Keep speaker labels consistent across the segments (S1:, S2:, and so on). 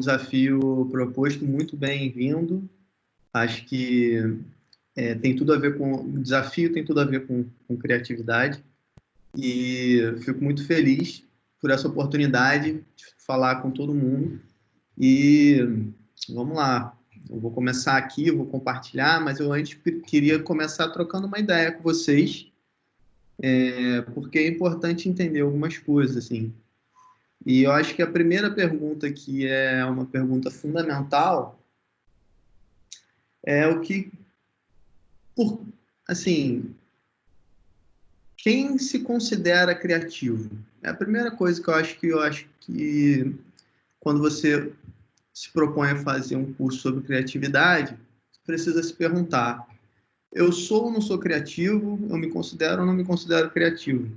S1: desafio proposto, muito bem-vindo. Acho que tem tudo a ver com desafio, tem tudo a ver com criatividade. E fico muito feliz por essa oportunidade de falar com todo mundo. E vamos lá, eu vou começar aqui, vou compartilhar, mas eu antes queria começar trocando uma ideia com vocês, porque é importante entender algumas coisas, assim. E eu acho que a primeira pergunta, que é uma pergunta fundamental, é o que, assim, quem se considera criativo? É a primeira coisa que eu acho que quando você se propõe a fazer um curso sobre criatividade, precisa se perguntar: eu sou ou não sou criativo? Eu me considero ou não me considero criativo?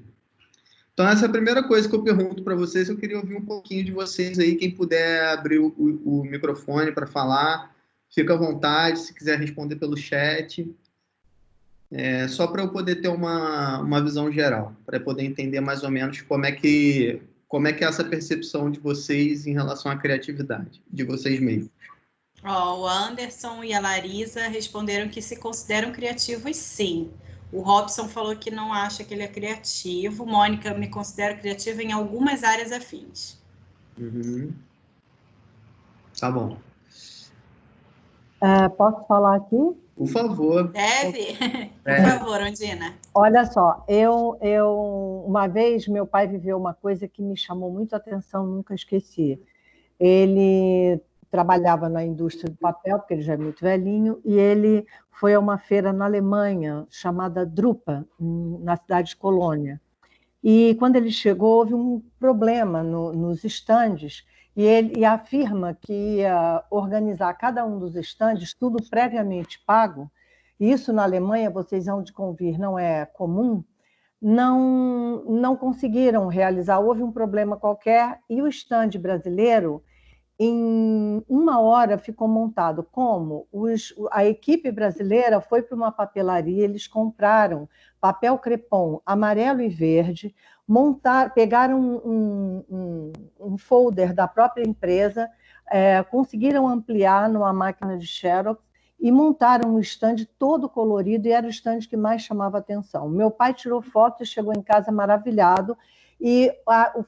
S1: Então, essa é a primeira coisa que eu pergunto para vocês. Eu queria ouvir um pouquinho de vocês aí. Quem puder abrir o microfone para falar, fica à vontade. Se quiser responder pelo chat, só para eu poder ter uma visão geral, para poder entender mais ou menos como é que é essa percepção de vocês em relação à criatividade, de vocês mesmos.
S2: O Anderson e a Larisa responderam que se consideram criativos, sim. O Robson falou que não acha que ele é criativo. Mônica, me considero criativa em algumas áreas afins.
S1: Uhum. Tá bom.
S3: Posso falar aqui?
S1: Por favor.
S2: Deve? Por favor, Ondina.
S3: Olha só, uma vez meu pai viveu uma coisa que me chamou muito a atenção, nunca esqueci. Ele trabalhava na indústria do papel, porque ele já é muito velhinho, e ele foi a uma feira na Alemanha, chamada Drupa, na cidade de Colônia. E quando ele chegou, houve um problema nos estandes, e ele afirma que ia organizar cada um dos estandes, tudo previamente pago. Isso na Alemanha, vocês hão de convir, não é comum. Não conseguiram realizar, houve um problema qualquer, e o estande brasileiro, em 1 hora, ficou montado. Como? A equipe brasileira foi para uma papelaria, eles compraram papel crepom amarelo e verde, pegaram um folder da própria empresa, conseguiram ampliar numa máquina de Xerox e montaram um estande todo colorido, e era o estande que mais chamava atenção. Meu pai tirou foto e chegou em casa maravilhado, e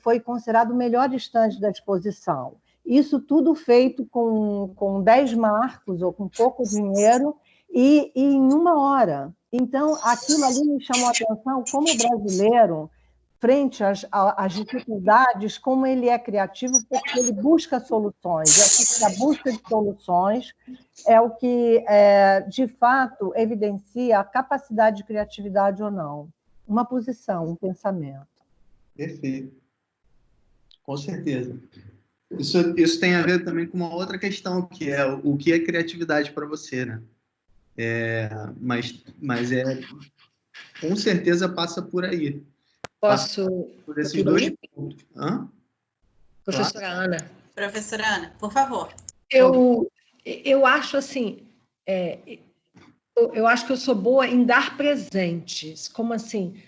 S3: foi considerado o melhor estande da exposição. Isso tudo feito com 10 marcos ou com pouco dinheiro e em 1 hora. Então, aquilo ali me chamou a atenção como brasileiro, frente às dificuldades, como ele é criativo, porque ele busca soluções. Eu acho que a busca de soluções é o que, de fato, evidencia a capacidade de criatividade ou não. Uma posição, um pensamento.
S1: Perfeito. Com certeza. Isso tem a ver também com uma outra questão, que é o que é criatividade para você, né? Mas com certeza passa por aí.
S4: Posso?
S1: Por esses dois pontos.
S4: Professora
S1: Claro.
S4: Ana.
S2: Professora Ana, por favor.
S4: Eu acho assim, eu acho que eu sou boa em dar presentes. Como assim?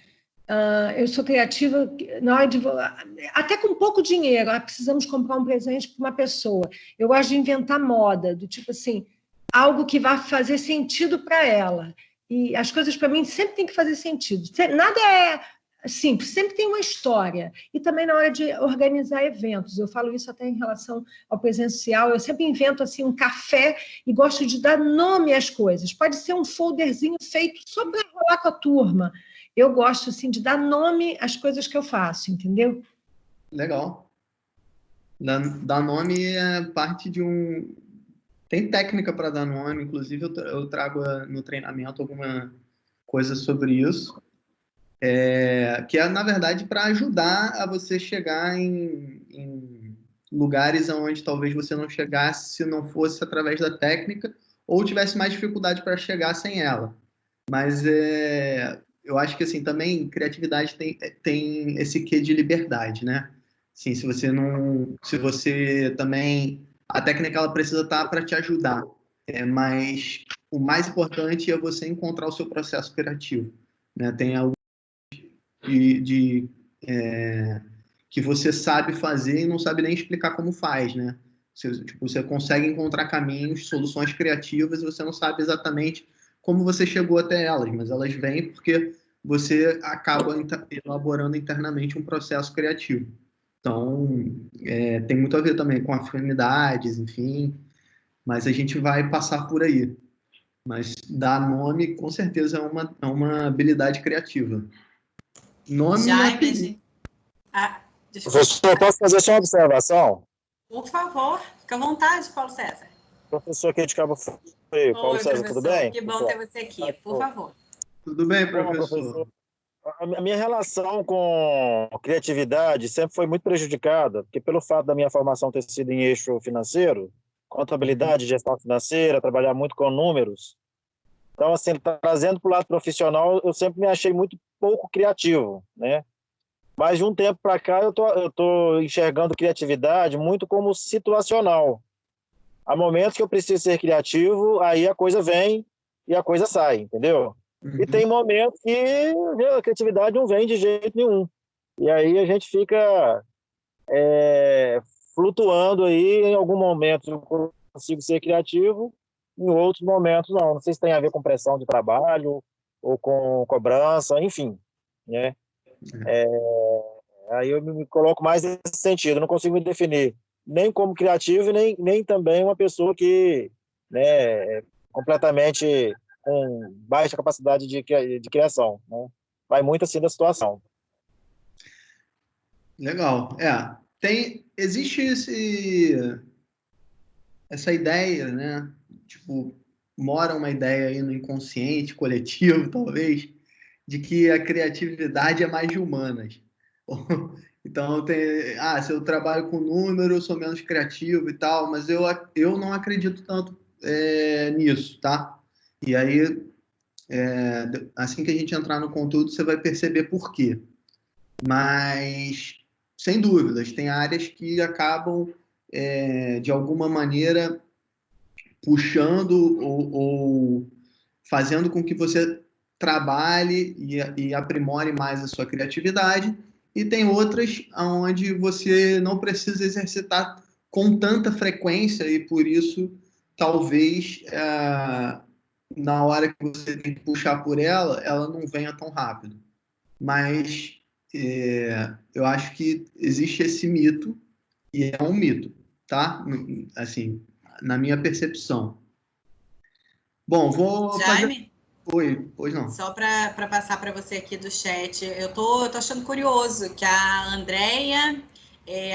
S4: Eu sou criativa na hora de... Até com pouco dinheiro, precisamos comprar um presente para uma pessoa. Eu gosto de inventar moda, do tipo assim, algo que vai fazer sentido para ela. E as coisas, para mim, sempre tem que fazer sentido. Nada é simples, sempre tem uma história. E também na hora de organizar eventos. Eu falo isso até em relação ao presencial. Eu sempre invento assim, um café e gosto de dar nome às coisas. Pode ser um folderzinho feito só para rolar com a turma. Eu gosto, assim, de dar nome às coisas que eu faço, entendeu?
S1: Legal. Dar nome é parte de um... Tem técnica para dar nome, inclusive eu trago no treinamento alguma coisa sobre isso, que é, na verdade, para ajudar a você chegar em lugares onde talvez você não chegasse se não fosse através da técnica, ou tivesse mais dificuldade para chegar sem ela. Mas eu acho que, assim, também criatividade tem esse quê de liberdade, né? Assim, se você também... A técnica, ela precisa estar para te ajudar. Mas o mais importante é você encontrar o seu processo criativo, né? Tem algo que você sabe fazer e não sabe nem explicar como faz, né? Você consegue encontrar caminhos, soluções criativas, e você não sabe exatamente como você chegou até elas, mas elas vêm porque você acaba elaborando internamente um processo criativo. Então, tem muito a ver também com afinidades, enfim, mas a gente vai passar por aí. Mas dar nome, com certeza, é uma habilidade criativa. Nome e apelido.
S2: Jaime, desculpa.
S5: Professor, posso fazer só uma observação?
S2: Por favor, fica à vontade, Paulo César.
S5: Professor aqui de Cabo Frio, Paulo
S2: Oi,
S5: César, tudo bem?
S2: Que bom ter você aqui, por favor.
S1: Tudo bem,
S5: Bom,
S1: professor?
S5: A minha relação com criatividade sempre foi muito prejudicada, porque pelo fato da minha formação ter sido em eixo financeiro, contabilidade, gestão financeira, trabalhar muito com números. Então, assim, trazendo para o lado profissional, eu sempre me achei muito pouco criativo, né? Mas de um tempo para cá, eu tô enxergando criatividade muito como situacional. Há momentos que eu preciso ser criativo, aí a coisa vem e a coisa sai, entendeu? E tem momentos que a criatividade não vem de jeito nenhum. E aí a gente fica flutuando aí. Em algum momento eu consigo ser criativo, em outros momentos não. Não sei se tem a ver com pressão de trabalho ou com cobrança, enfim, né? Aí eu me coloco mais nesse sentido. Eu não consigo me definir nem como criativo, nem também uma pessoa que, né, é completamente com baixa capacidade de criação, né? Vai muito assim da situação.
S1: Legal. Existe essa ideia, né? Tipo, mora uma ideia aí no inconsciente coletivo, talvez, de que a criatividade é mais de humanas. Então, se eu trabalho com número, eu sou menos criativo e tal, mas eu não acredito tanto nisso, tá? E aí, assim que a gente entrar no conteúdo, você vai perceber por quê. Mas, sem dúvidas, tem áreas que acabam, de alguma maneira, puxando ou fazendo com que você trabalhe e aprimore mais a sua criatividade, e tem outras onde você não precisa exercitar com tanta frequência, e por isso, talvez, na hora que você tem que puxar por ela não venha tão rápido. Mas eu acho que existe esse mito, e é um mito, tá? Assim, na minha percepção. Bom, vou
S2: Jaime?
S1: Oi, pois não.
S2: Só para passar para você aqui do chat, eu tô achando curioso que a Andréia,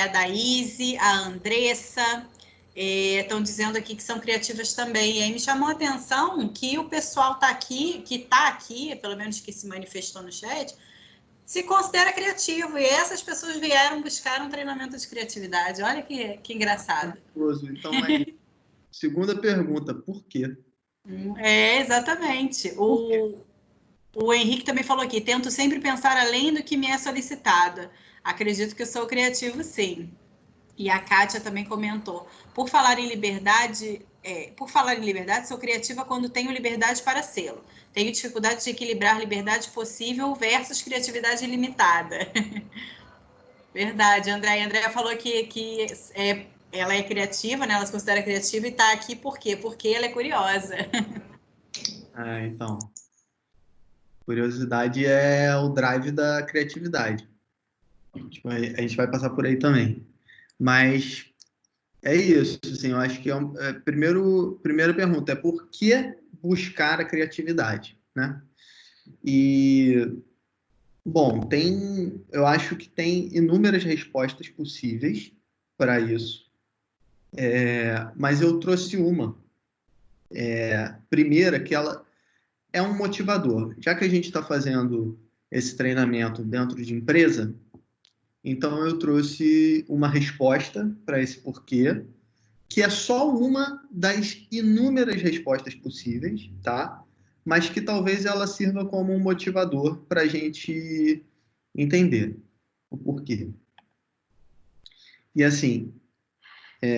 S2: a Daíse, a Andressa estão dizendo aqui que são criativas também. E aí me chamou a atenção que o pessoal que está aqui, pelo menos que se manifestou no chat, se considera criativo. E essas pessoas vieram buscar um treinamento de criatividade. Olha que engraçado.
S1: Então, segunda pergunta, por quê?
S2: Exatamente. O Henrique também falou aqui, tento sempre pensar além do que me é solicitado. Acredito que eu sou criativo, sim. E a Kátia também comentou. Por falar em liberdade, sou criativa quando tenho liberdade para sê-lo. Tenho dificuldade de equilibrar liberdade possível versus criatividade ilimitada. Verdade, Andréia. A Andréia falou que ela é criativa, né? Ela se considera criativa e está aqui por quê? Porque ela é curiosa.
S1: Então. Curiosidade é o drive da criatividade. A gente vai passar por aí também. Mas é isso, assim, eu acho que primeira pergunta é por que buscar a criatividade, né? E, bom, eu acho que tem inúmeras respostas possíveis para isso, mas eu trouxe uma. Primeira, que ela é um motivador. Já que a gente está fazendo esse treinamento dentro de empresa, então eu trouxe uma resposta para esse porquê, que é só uma das inúmeras respostas possíveis, tá? Mas que talvez ela sirva como um motivador para a gente entender o porquê. E assim,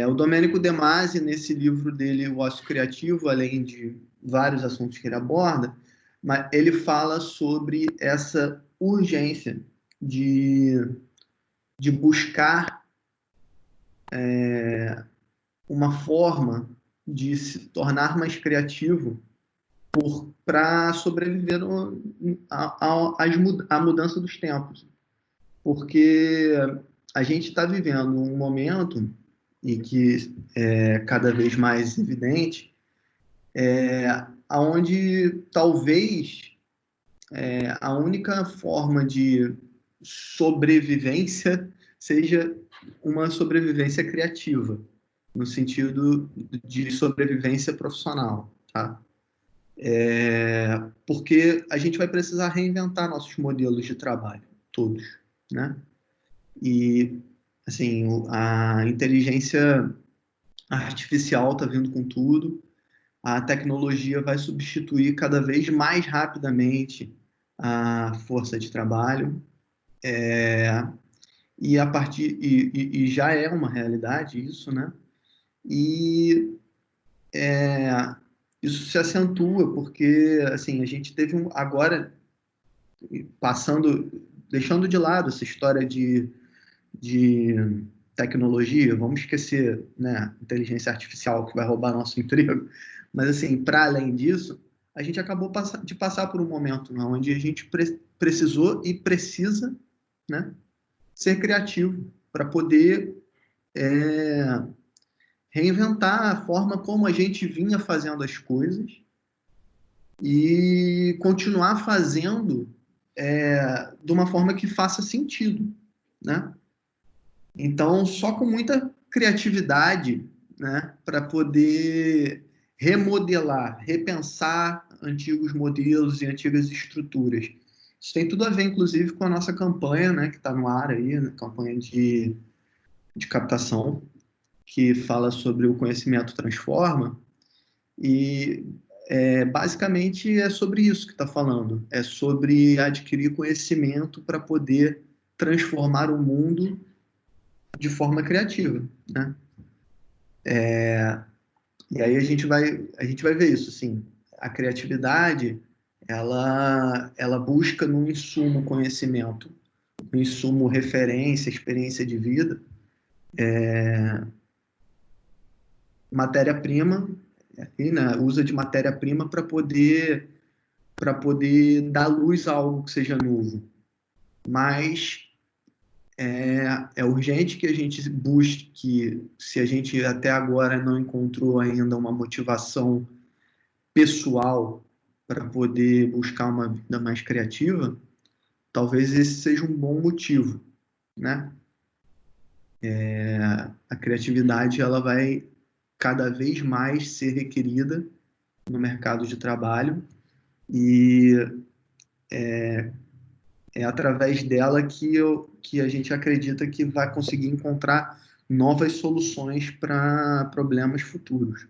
S1: o Domênico De Masi, nesse livro dele, O Ócio Criativo, além de vários assuntos que ele aborda, mas ele fala sobre essa urgência de buscar uma forma de se tornar mais criativo para sobreviver à mudança dos tempos. Porque a gente está vivendo um momento, e que é cada vez mais evidente, onde talvez a única forma de sobrevivência seja uma sobrevivência criativa, no sentido de sobrevivência profissional, tá? Porque a gente vai precisar reinventar nossos modelos de trabalho, todos, né? E, assim, a inteligência artificial está vindo com tudo, a tecnologia vai substituir cada vez mais rapidamente a força de trabalho, e já é uma realidade isso, né? E isso se acentua porque, assim, a gente teve agora deixando de lado essa história de tecnologia, vamos esquecer, né, inteligência artificial que vai roubar nosso emprego, mas, assim, para além disso, a gente acabou de passar por um momento onde a gente precisou e precisa, né, ser criativo para poder reinventar a forma como a gente vinha fazendo as coisas e continuar fazendo de uma forma que faça sentido, né? Então, só com muita criatividade, né, para poder remodelar, repensar antigos modelos e antigas estruturas. Isso tem tudo a ver, inclusive, com a nossa campanha, né, que está no ar aí, né, campanha de captação, que fala sobre o conhecimento transforma, e basicamente é sobre isso que está falando, é sobre adquirir conhecimento para poder transformar o mundo de forma criativa, né? E aí a gente vai ver isso, assim, a criatividade, ela busca no insumo conhecimento, no insumo referência, experiência de vida, matéria-prima, né, usa de matéria-prima para poder dar luz a algo que seja novo. Mas é urgente que a gente busque, se a gente até agora não encontrou ainda uma motivação pessoal para poder buscar uma vida mais criativa, talvez esse seja um bom motivo, né? A criatividade ela vai cada vez mais ser requerida no mercado de trabalho e é através dela que a gente acredita que vai conseguir encontrar novas soluções para problemas futuros.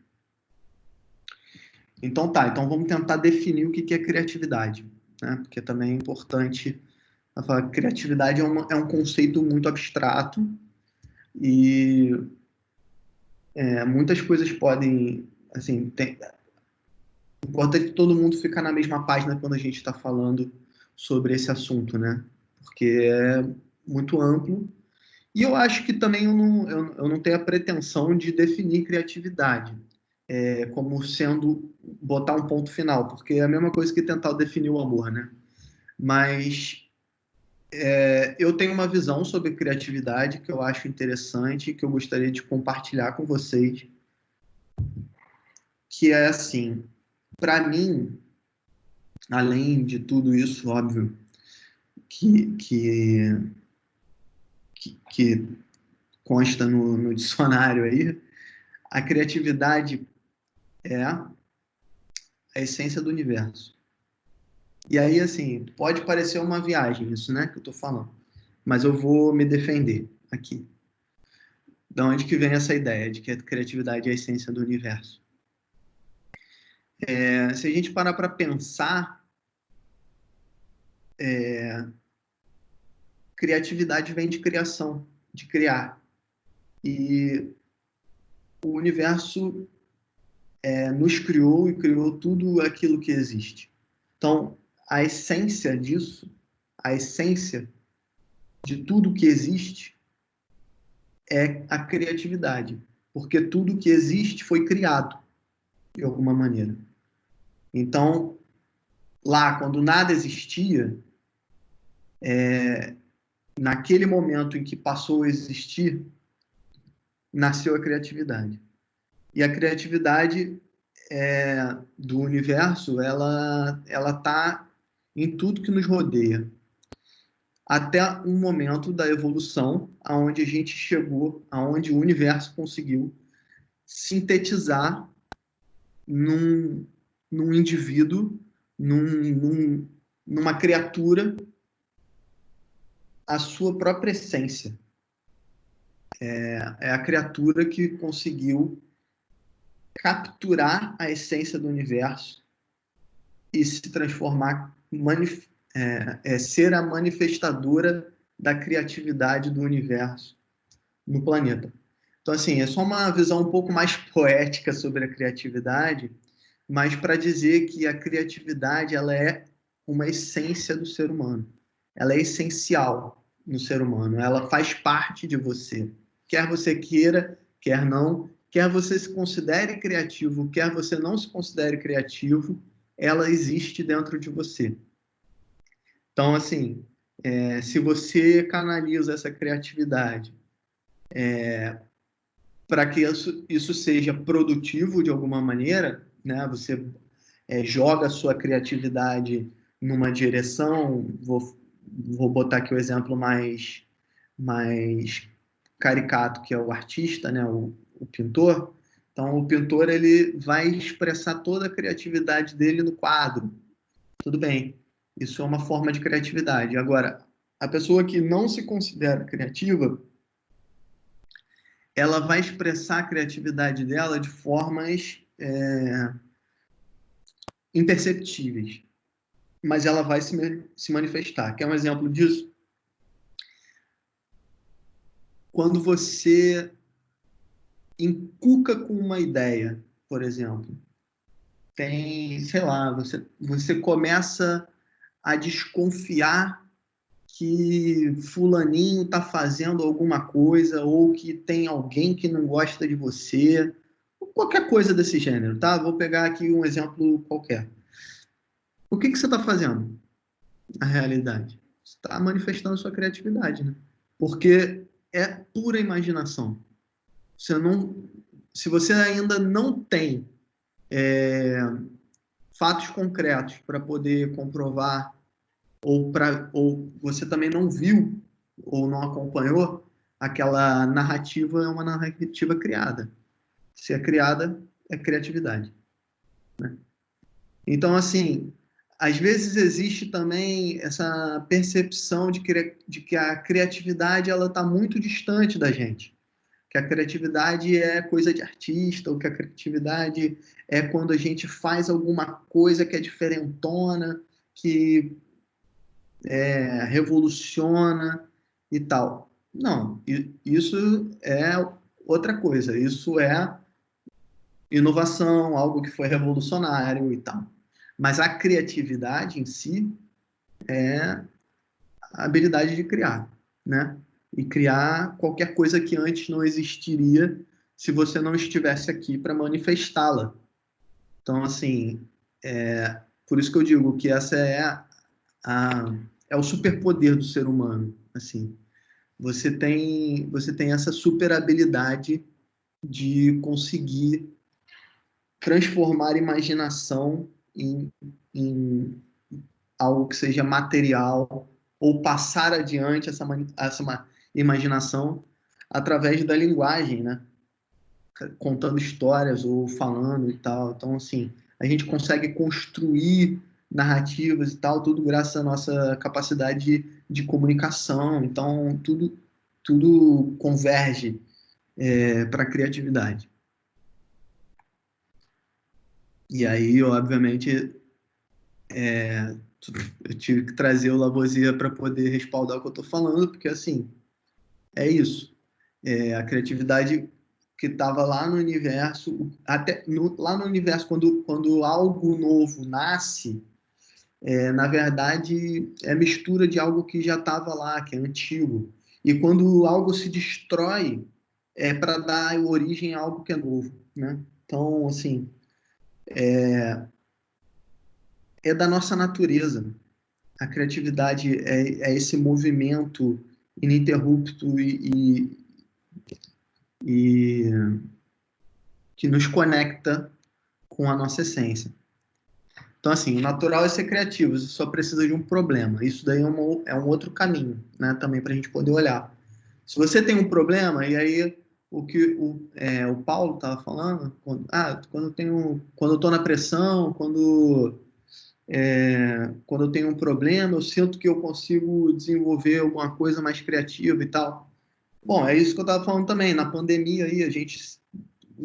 S1: Então vamos tentar definir o que é criatividade, né? Porque também é importante falar que criatividade é um conceito muito abstrato e muitas coisas podem, assim, importante que todo mundo ficar na mesma página quando a gente está falando sobre esse assunto, né? Porque é muito amplo. E eu acho que também eu não tenho a pretensão de definir criatividade como sendo botar um ponto final, porque é a mesma coisa que tentar definir o amor, né? Mas eu tenho uma visão sobre criatividade que eu acho interessante, que eu gostaria de compartilhar com vocês, que é assim, para mim, além de tudo isso, óbvio, que consta no dicionário aí, a criatividade é a essência do universo. E aí, assim, pode parecer uma viagem isso, né, que eu tô falando, mas eu vou me defender aqui. De onde que vem essa ideia de que a criatividade é a essência do universo? Se a gente parar para pensar, criatividade vem de criação, de criar. E o universo nos criou e criou tudo aquilo que existe. Então, a essência disso, a essência de tudo que existe é a criatividade. porque tudo que existe foi criado, de alguma maneira. Então, lá, quando nada existia, naquele momento em que passou a existir, nasceu a criatividade. E a criatividade do universo, ela está em tudo que nos rodeia. Até um momento da evolução, aonde a gente chegou, aonde o universo conseguiu sintetizar num indivíduo, numa criatura, a sua própria essência. É a criatura que conseguiu capturar a essência do universo e se transformar, ser a manifestadora da criatividade do universo no planeta. Então, assim, é só uma visão um pouco mais poética sobre a criatividade, mas para dizer que a criatividade ela é uma essência do ser humano. Ela é essencial no ser humano. Ela faz parte de você. Quer você queira, quer não, quer você se considere criativo, quer você não se considere criativo, ela existe dentro de você. Então, assim, se você canaliza essa criatividade para que isso seja produtivo de alguma maneira, né? Você joga a sua criatividade numa direção, vou botar aqui o exemplo mais caricato, que é o artista, né? O pintor. Então, o pintor ele vai expressar toda a criatividade dele no quadro. Tudo bem, isso é uma forma de criatividade. Agora, a pessoa que não se considera criativa, ela vai expressar a criatividade dela de formas imperceptíveis, mas ela vai se manifestar. Quer um exemplo disso? Quando você encuca com uma ideia, por exemplo, sei lá, você começa a desconfiar que fulaninho está fazendo alguma coisa ou que tem alguém que não gosta de você, qualquer coisa desse gênero, tá? Vou pegar aqui um exemplo qualquer. O que você está fazendo na realidade? Você está manifestando sua criatividade, né? Porque é pura imaginação. Se você ainda não tem fatos concretos para poder comprovar ou você também não viu ou não acompanhou, aquela narrativa é uma narrativa criada. Se é criada, é criatividade, né? Então, assim, às vezes existe também essa percepção de que a criatividade ela está muito distante da gente. Que a criatividade é coisa de artista, ou que a criatividade é quando a gente faz alguma coisa que é diferentona, que revoluciona e tal. Não, isso é outra coisa. Isso é inovação, algo que foi revolucionário e tal. Mas a criatividade em si é a habilidade de criar, né? E criar qualquer coisa que antes não existiria se você não estivesse aqui para manifestá-la. Então, assim, por isso que eu digo que essa é o superpoder do ser humano. Assim, você tem essa super habilidade de conseguir transformar a imaginação em algo que seja material ou passar adiante essa imaginação através da linguagem, né? Contando histórias ou falando e tal. Então, assim, a gente consegue construir narrativas e tal, tudo graças à nossa capacidade de comunicação. Então, tudo converge para a criatividade. E aí, obviamente, eu tive que trazer o Lavoisier para poder respaldar o que eu estou falando, porque, assim, é isso. A criatividade que estava lá no universo, lá no universo, quando algo novo nasce, na verdade, é mistura de algo que já estava lá, que é antigo. E quando algo se destrói, é para dar origem a algo que é novo, né? Então, assim, é da nossa natureza. A criatividade é esse movimento ininterrupto e que nos conecta com a nossa essência. Então, assim, o natural é ser criativo, você só precisa de um problema. Isso daí é um outro caminho, né, também para a gente poder olhar. Se você tem um problema, e aí o que o Paulo estava falando, quando eu estou na pressão, quando eu tenho um problema, eu sinto que eu consigo desenvolver alguma coisa mais criativa e tal. Bom, é isso que eu estava falando também. Na pandemia aí, a gente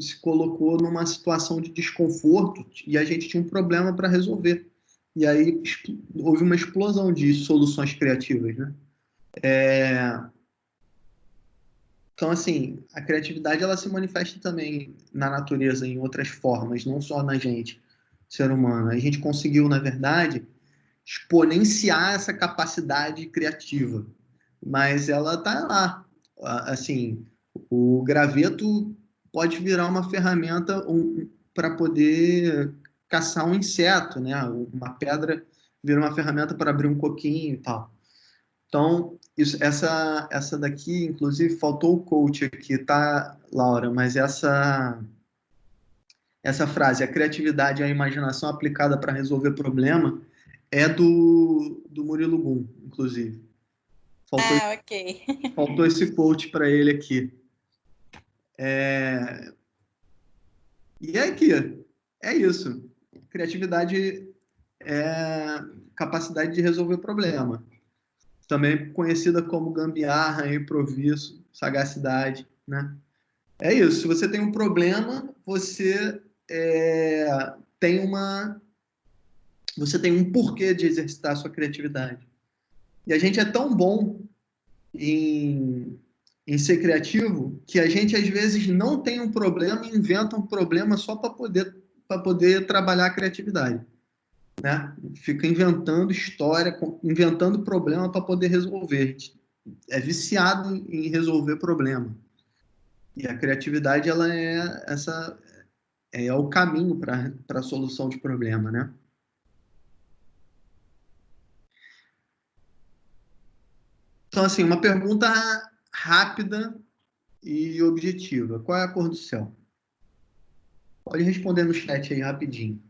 S1: se colocou numa situação de desconforto e a gente tinha um problema para resolver. E aí houve uma explosão de soluções criativas, né? Então, assim, a criatividade ela se manifesta também na natureza em outras formas, não só na gente, ser humano. A gente conseguiu, na verdade, exponenciar essa capacidade criativa, mas ela está lá. Assim, o graveto pode virar uma ferramenta para poder caçar um inseto, né? Uma pedra vira uma ferramenta para abrir um coquinho e tal. Então, essa daqui, inclusive, faltou o coach aqui, tá, Laura? Mas essa frase, a criatividade e a imaginação aplicada para resolver problema, é do Murilo Gun, inclusive.
S2: Ok.
S1: Faltou esse coach para ele aqui. E é aqui, é isso. Criatividade é capacidade de resolver problema. Também conhecida como gambiarra, improviso, sagacidade, né? É isso. Se você tem um problema, você tem um porquê de exercitar a sua criatividade. E a gente é tão bom em ser criativo que a gente, às vezes, não tem um problema e inventa um problema só para poder trabalhar a criatividade. Né? Fica inventando história, inventando problema para poder resolver. É viciado em resolver problema. E a criatividade ela é o caminho para a solução de problema, né? Então, assim, uma pergunta rápida e objetiva. Qual é a cor do céu? Pode responder no chat aí rapidinho.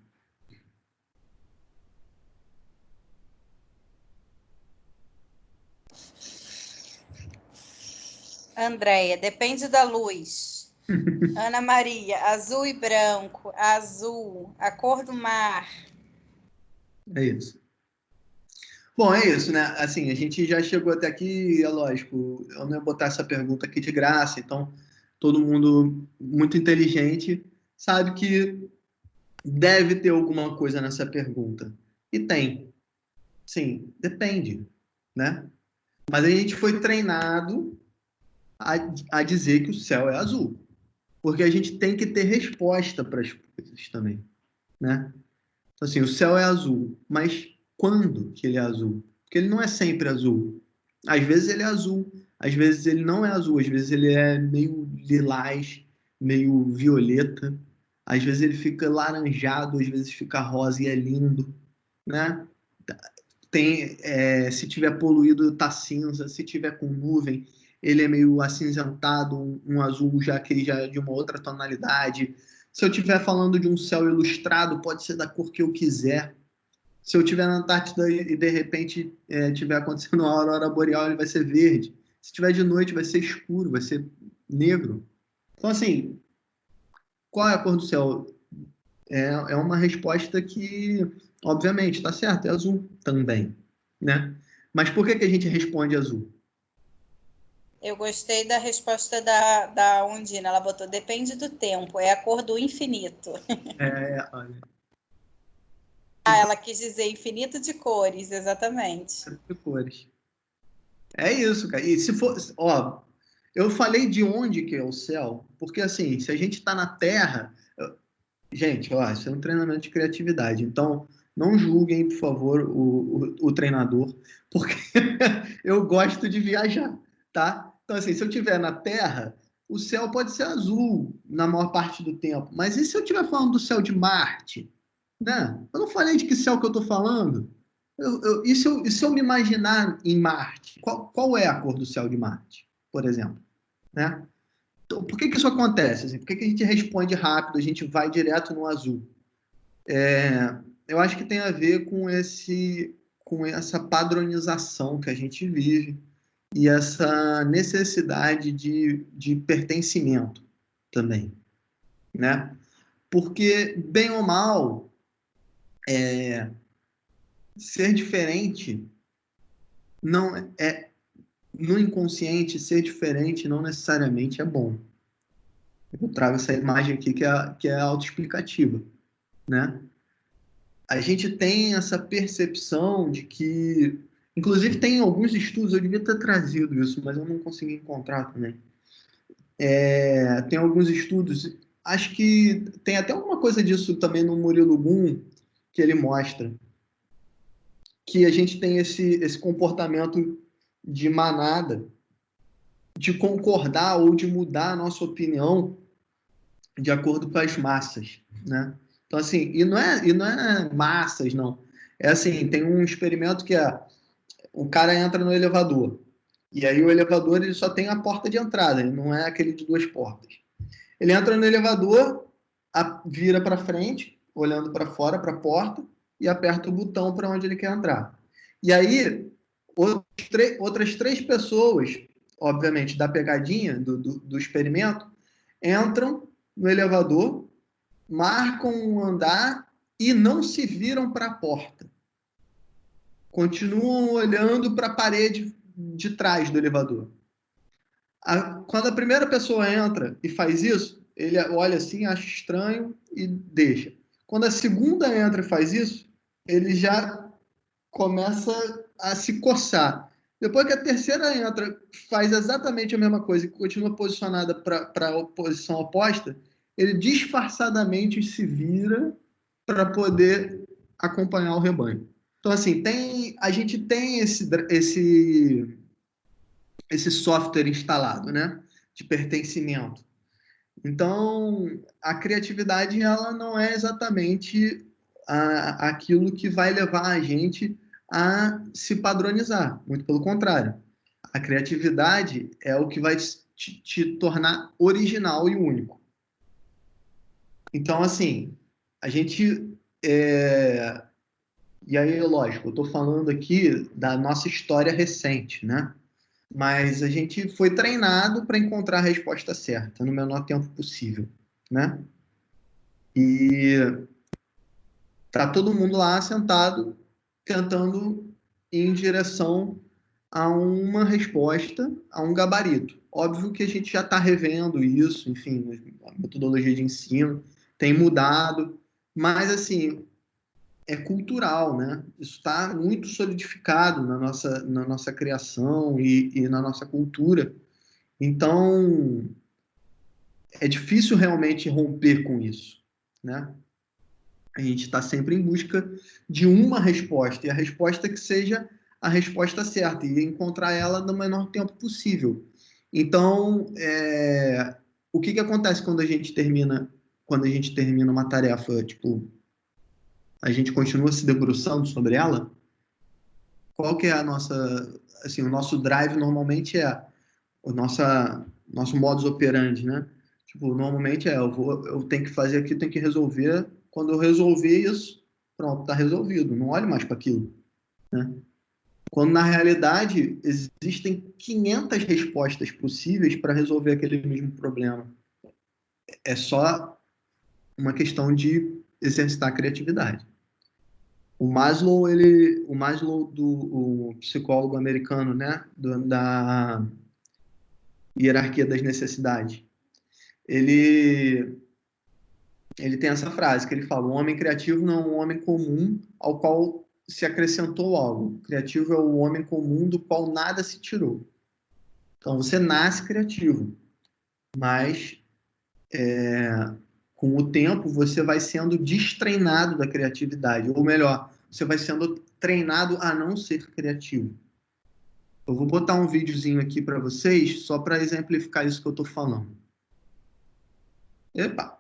S2: Andréia, depende da luz. Ana Maria, azul e branco. Azul, a cor do mar.
S1: É isso. Bom, é isso, né? Assim, a gente já chegou até aqui, é lógico, eu não ia botar essa pergunta aqui de graça, então todo mundo muito inteligente sabe que deve ter alguma coisa nessa pergunta. E tem. Sim, depende, né? Mas a gente foi treinado a dizer que o céu é azul. Porque a gente tem que ter resposta para as coisas também, né? Então, assim, o céu é azul, mas quando que ele é azul? Porque ele não é sempre azul. Às vezes ele é azul, às vezes ele não é azul, às vezes ele é meio lilás, meio violeta, às vezes ele fica laranjado, às vezes fica rosa e é lindo, né? Se tiver poluído, tá cinza, se tiver com nuvem, ele é meio acinzentado, um azul já que já é de uma outra tonalidade. Se eu estiver falando de um céu ilustrado, pode ser da cor que eu quiser. Se eu estiver na Antártida e de repente estiver acontecendo uma aurora boreal, ele vai ser verde. Se estiver de noite, vai ser escuro, vai ser negro. Então, assim, qual é a cor do céu? É uma resposta que, obviamente, está certo, é azul também, né? Mas por que a gente responde azul?
S2: Eu gostei da resposta da Undina. Ela botou, depende do tempo, é a cor do infinito.
S1: Olha.
S2: Ela quis dizer infinito de cores, exatamente.
S1: De cores. É isso, cara. E se for, ó, eu falei de onde que é o céu, porque assim, se a gente está na Terra, gente, ó, isso é um treinamento de criatividade. Então, não julguem, por favor, o treinador, porque eu gosto de viajar, tá? Então, assim, se eu estiver na Terra, o céu pode ser azul na maior parte do tempo. Mas e se eu estiver falando do céu de Marte? Né? Eu não falei de que céu que eu estou falando. E se eu me imaginar em Marte? Qual é a cor do céu de Marte, por exemplo? Né? Então, por que isso acontece? Assim, por que a gente responde rápido, a gente vai direto no azul? Eu acho que tem a ver com essa padronização que a gente vive e essa necessidade de pertencimento também, né? Porque, bem ou mal, ser diferente não é... No inconsciente, ser diferente não necessariamente é bom. Eu trago essa imagem aqui que é autoexplicativa, né? A gente tem essa percepção de que... Inclusive, tem alguns estudos, eu devia ter trazido isso, mas eu não consegui encontrar também. Tem alguns estudos, acho que tem até alguma coisa disso também no Murilo Gun, que ele mostra, que a gente tem esse comportamento de manada, de concordar ou de mudar a nossa opinião de acordo com as massas, né? Então, assim, e não é massas, não. É assim, tem um experimento que o cara entra no elevador, e aí o elevador ele só tem a porta de entrada, ele não é aquele de 2 portas. Ele entra no elevador, vira para frente, olhando para fora, para a porta, e aperta o botão para onde ele quer entrar. E aí, outras 3 pessoas, obviamente, da pegadinha, do experimento, entram no elevador, marcam um andar e não se viram para a porta. Continuam olhando para a parede de trás do elevador. Quando a primeira pessoa entra e faz isso, ele olha assim, acha estranho e deixa. Quando a segunda entra e faz isso, ele já começa a se coçar. Depois que a terceira entra, faz exatamente a mesma coisa e continua posicionada para a posição oposta, ele disfarçadamente se vira para poder acompanhar o rebanho. Então, assim, a gente tem esse software instalado, né, de pertencimento. Então, a criatividade ela não é exatamente aquilo que vai levar a gente a se padronizar. Muito pelo contrário. A criatividade é o que vai te tornar original e único. Então, assim, a gente... E aí, lógico, eu estou falando aqui da nossa história recente, né? Mas a gente foi treinado para encontrar a resposta certa no menor tempo possível, né? E tá todo mundo lá sentado tentando ir em direção a uma resposta, a um gabarito. Óbvio que a gente já está revendo isso, enfim, a metodologia de ensino tem mudado, mas assim, é cultural, né? Isso está muito solidificado na nossa criação e na nossa cultura. Então, é difícil realmente romper com isso, né? A gente está sempre em busca de uma resposta, e a resposta que seja a resposta certa, e encontrar ela no menor tempo possível. Então, o que acontece quando a gente termina uma tarefa, tipo, a gente continua se debruçando sobre ela? Qual que é a nossa, assim, o nosso drive normalmente o nosso modus operandi, né? Tipo, normalmente eu tenho que fazer aqui, tenho que resolver. Quando eu resolver isso, pronto, está resolvido. Não olhe mais para aquilo, né? Quando, na realidade, existem 500 respostas possíveis para resolver aquele mesmo problema. É só uma questão de exercitar a criatividade. O Maslow, o psicólogo americano, né, da hierarquia das necessidades, ele tem essa frase que ele fala: o homem criativo não é um homem comum ao qual se acrescentou algo. O criativo é o homem comum do qual nada se tirou. Então, você nasce criativo, mas com o tempo você vai sendo destreinado da criatividade, ou melhor, você vai sendo treinado a não ser criativo. Eu vou botar um videozinho aqui para vocês, só para exemplificar isso que eu estou falando. Epa!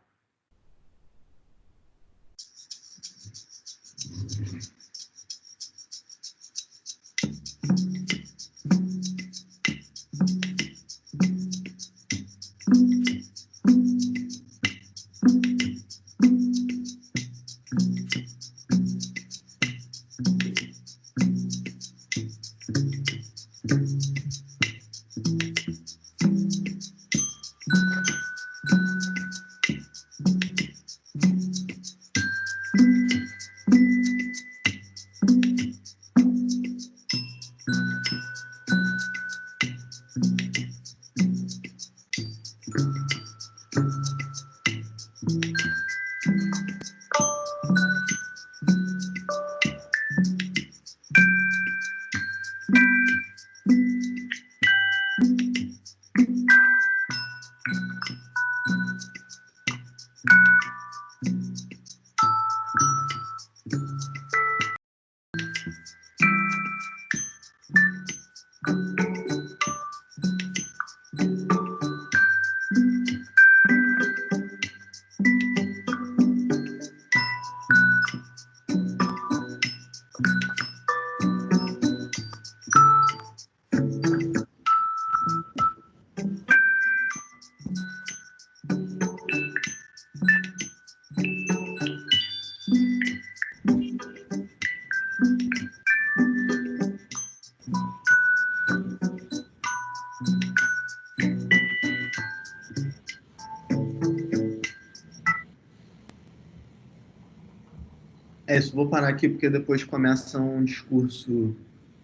S1: É isso, vou parar aqui porque depois começa um discurso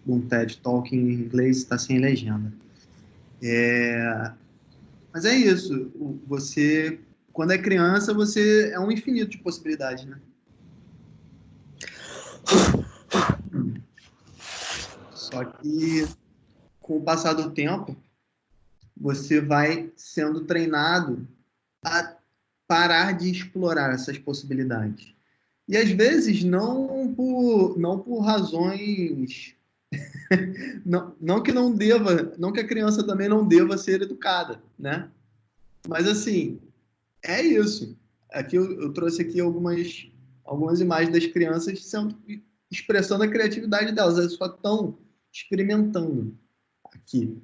S1: de um TED Talk em inglês, está sem legenda. Mas é isso, você, quando é criança, você é um infinito de possibilidades, né? Só que, com o passar do tempo, você vai sendo treinado a parar de explorar essas possibilidades. E, às vezes, não por razões... não que não deva, não que a criança também não deva ser educada, né? Mas, assim, é isso. Aqui eu trouxe aqui algumas imagens das crianças expressando a criatividade delas. Elas só estão experimentando aqui.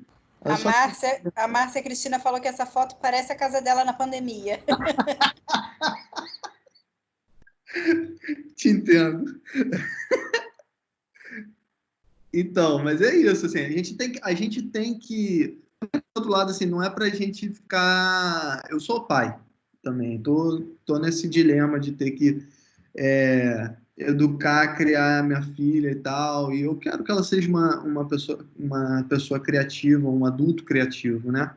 S2: A Márcia Cristina falou que essa foto parece a casa dela na pandemia.
S1: Te entendo. Então, mas é isso, assim, a gente tem que, do outro lado, assim, não é pra gente ficar... Eu sou pai também, tô nesse dilema de ter que educar, criar minha filha e tal, e eu quero que ela seja uma pessoa criativa, um adulto criativo, né?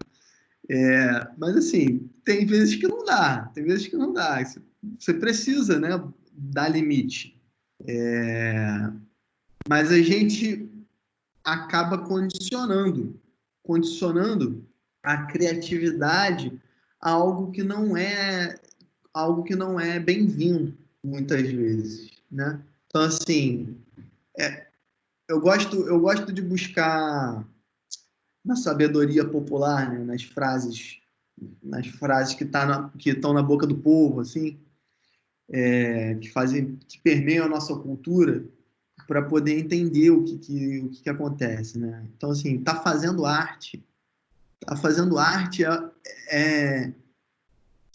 S1: Mas, assim, tem vezes que não dá. Você precisa, né, dar limite. Mas a gente acaba condicionando a criatividade a algo que não é bem-vindo, muitas vezes, né? Então, assim, eu gosto de buscar na sabedoria popular, né, nas frases que estão na boca do povo, assim, que permeiam a nossa cultura, para poder entender o que acontece, né? Então, assim, tá fazendo arte é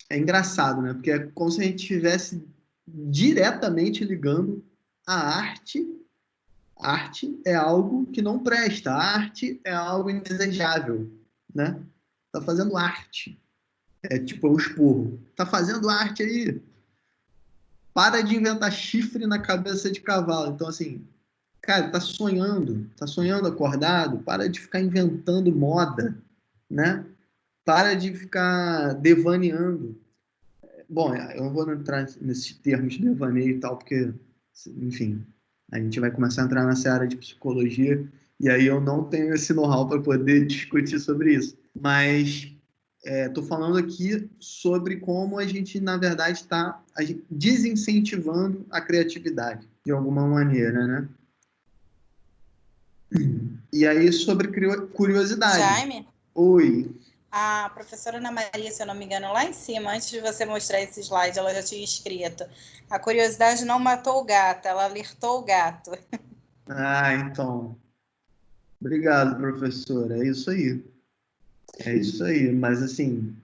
S1: engraçado, né? Porque é como se a gente estivesse diretamente ligando a arte. A arte é algo que não presta, a arte é algo indesejável, né? Tá fazendo arte. É tipo o esporro. Tá fazendo arte aí. Para de inventar chifre na cabeça de cavalo. Então, assim, cara, tá sonhando acordado, para de ficar inventando moda, né? Para de ficar devaneando. Bom, eu não vou entrar nesses termos de devaneio e tal, porque, enfim, a gente vai começar a entrar nessa área de psicologia e aí eu não tenho esse know-how para poder discutir sobre isso. Mas estou falando aqui sobre como a gente, na verdade, está desincentivando a criatividade, de alguma maneira, né? E aí, sobre curiosidade.
S2: Jaime?
S1: Oi.
S2: A professora Ana Maria, se eu não me engano, lá em cima, antes de você mostrar esse slide, ela já tinha escrito: a curiosidade não matou o gato, ela alertou o gato.
S1: Ah, então. Obrigado, professora. É isso aí. É isso aí. Mas, assim,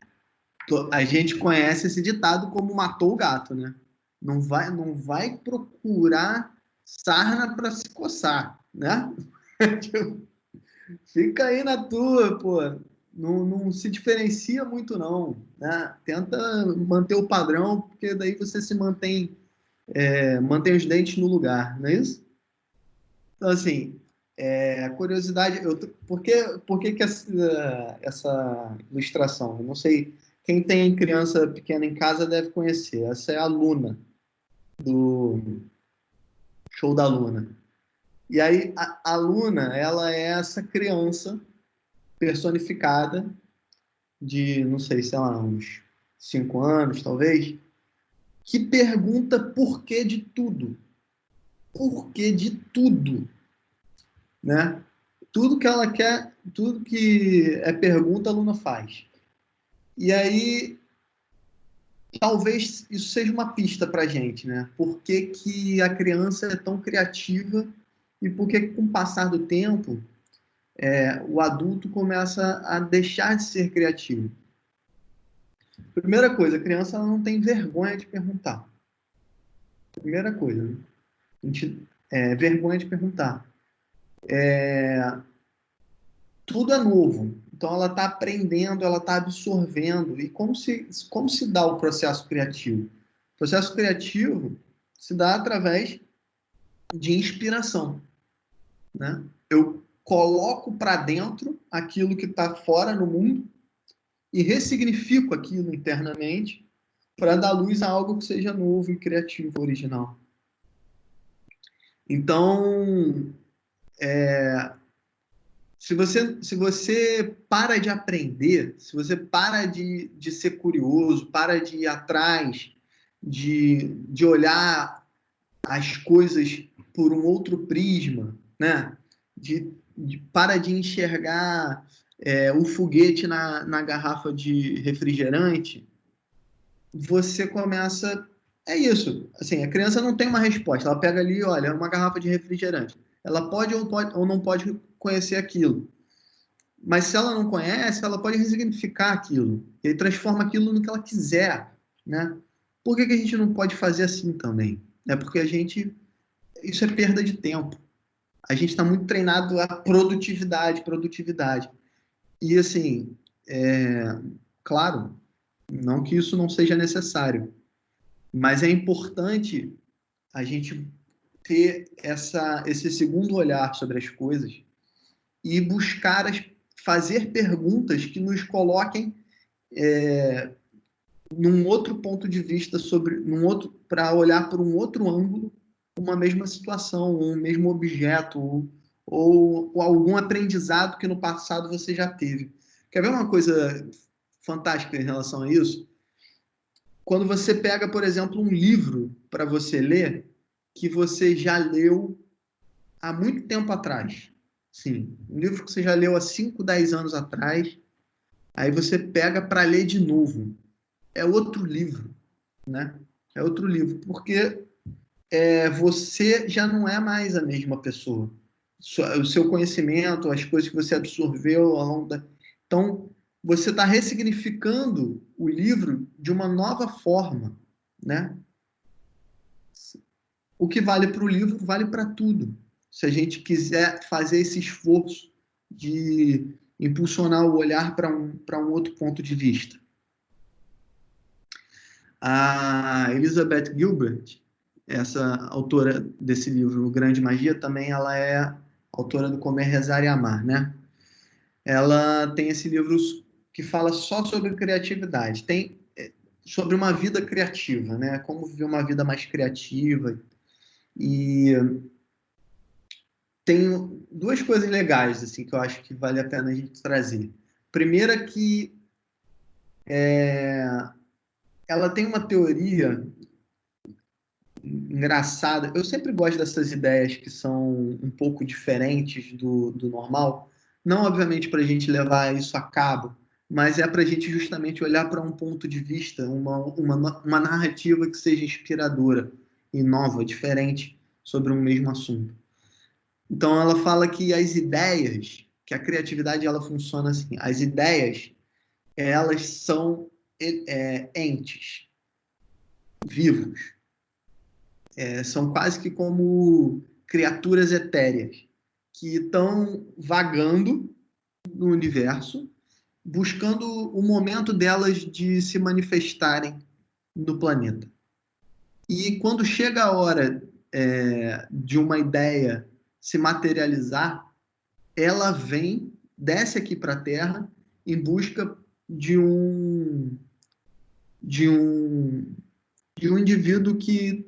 S1: a gente conhece esse ditado como matou o gato, né? Não vai procurar sarna para se coçar, né? Fica aí na tua, pô. Não se diferencia muito, não, né? Tenta manter o padrão, porque daí você se mantém os dentes no lugar, não é isso? Então, assim, a curiosidade... Por que essa ilustração? Eu não sei, quem tem criança pequena em casa deve conhecer. Essa é a Luna, do Show da Luna. E aí, a Luna, ela é essa criança personificada de, não sei, sei lá, uns 5 anos, talvez, que pergunta por que de tudo. Por que de tudo, né? Tudo que ela quer, tudo que é pergunta, a Luna faz. E aí, talvez isso seja uma pista para a gente, né? Por que que a criança é tão criativa e por que, com o passar do tempo, o adulto começa a deixar de ser criativo. Primeira coisa, a criança ela não tem vergonha de perguntar. Primeira coisa, né? Vergonha de perguntar. Tudo é novo. Então, ela está aprendendo, ela está absorvendo. E como se dá o processo criativo? O processo criativo se dá através de inspiração, né? Eu coloco para dentro aquilo que está fora no mundo e ressignifico aquilo internamente para dar luz a algo que seja novo e criativo, original. Então, se você para de aprender, se você para de ser curioso, para de ir atrás, de olhar as coisas por um outro prisma, né? Para de enxergar o foguete na garrafa de refrigerante, você começa... É isso. Assim, a criança não tem uma resposta. Ela pega ali, olha, uma garrafa de refrigerante. Ela pode ou não pode conhecer aquilo. Mas se ela não conhece, ela pode ressignificar aquilo. E aí transforma aquilo no que ela quiser, né? Por que a gente não pode fazer assim também? É porque isso é perda de tempo. A gente está muito treinado a produtividade. E, assim, claro, não que isso não seja necessário, mas é importante a gente ter esse segundo olhar sobre as coisas e buscar fazer perguntas que nos coloquem num outro ponto de vista, para olhar por um outro ângulo uma mesma situação, um mesmo objeto, ou algum aprendizado que no passado você já teve. Quer ver uma coisa fantástica em relação a isso? Quando você pega, por exemplo, um livro para você ler, que você já leu há muito tempo atrás. Sim, um livro que você já leu há 5, 10 anos atrás, aí você pega para ler de novo. É outro livro, né? É outro livro, porque você já não é mais a mesma pessoa. O seu conhecimento, as coisas que você absorveu ao longo da... Então, você está ressignificando o livro de uma nova forma, né? O que vale para o livro, vale para tudo. Se a gente quiser fazer esse esforço de impulsionar o olhar para um outro ponto de vista. A Elizabeth Gilbert, essa autora desse livro, O Grande Magia, também ela é autora do Comer, Rezar e Amar, né? Ela tem esse livro que fala só sobre criatividade, sobre uma vida criativa, né? Como viver uma vida mais criativa. E tem 2 coisas legais assim, que eu acho que vale a pena a gente trazer. Primeira que ela tem uma teoria engraçada. Eu sempre gosto dessas ideias que são um pouco diferentes do normal. Não, obviamente, para a gente levar isso a cabo, mas é para a gente justamente olhar para um ponto de vista, uma narrativa que seja inspiradora e nova, diferente, sobre um mesmo assunto. Então, ela fala que as ideias, que a criatividade ela funciona assim, as ideias, elas são entes vivos, são quase que como criaturas etéreas, que estão vagando no universo, buscando o momento delas de se manifestarem no planeta. E quando chega a hora de uma ideia se materializar, ela vem, desce aqui para a Terra em busca de um indivíduo que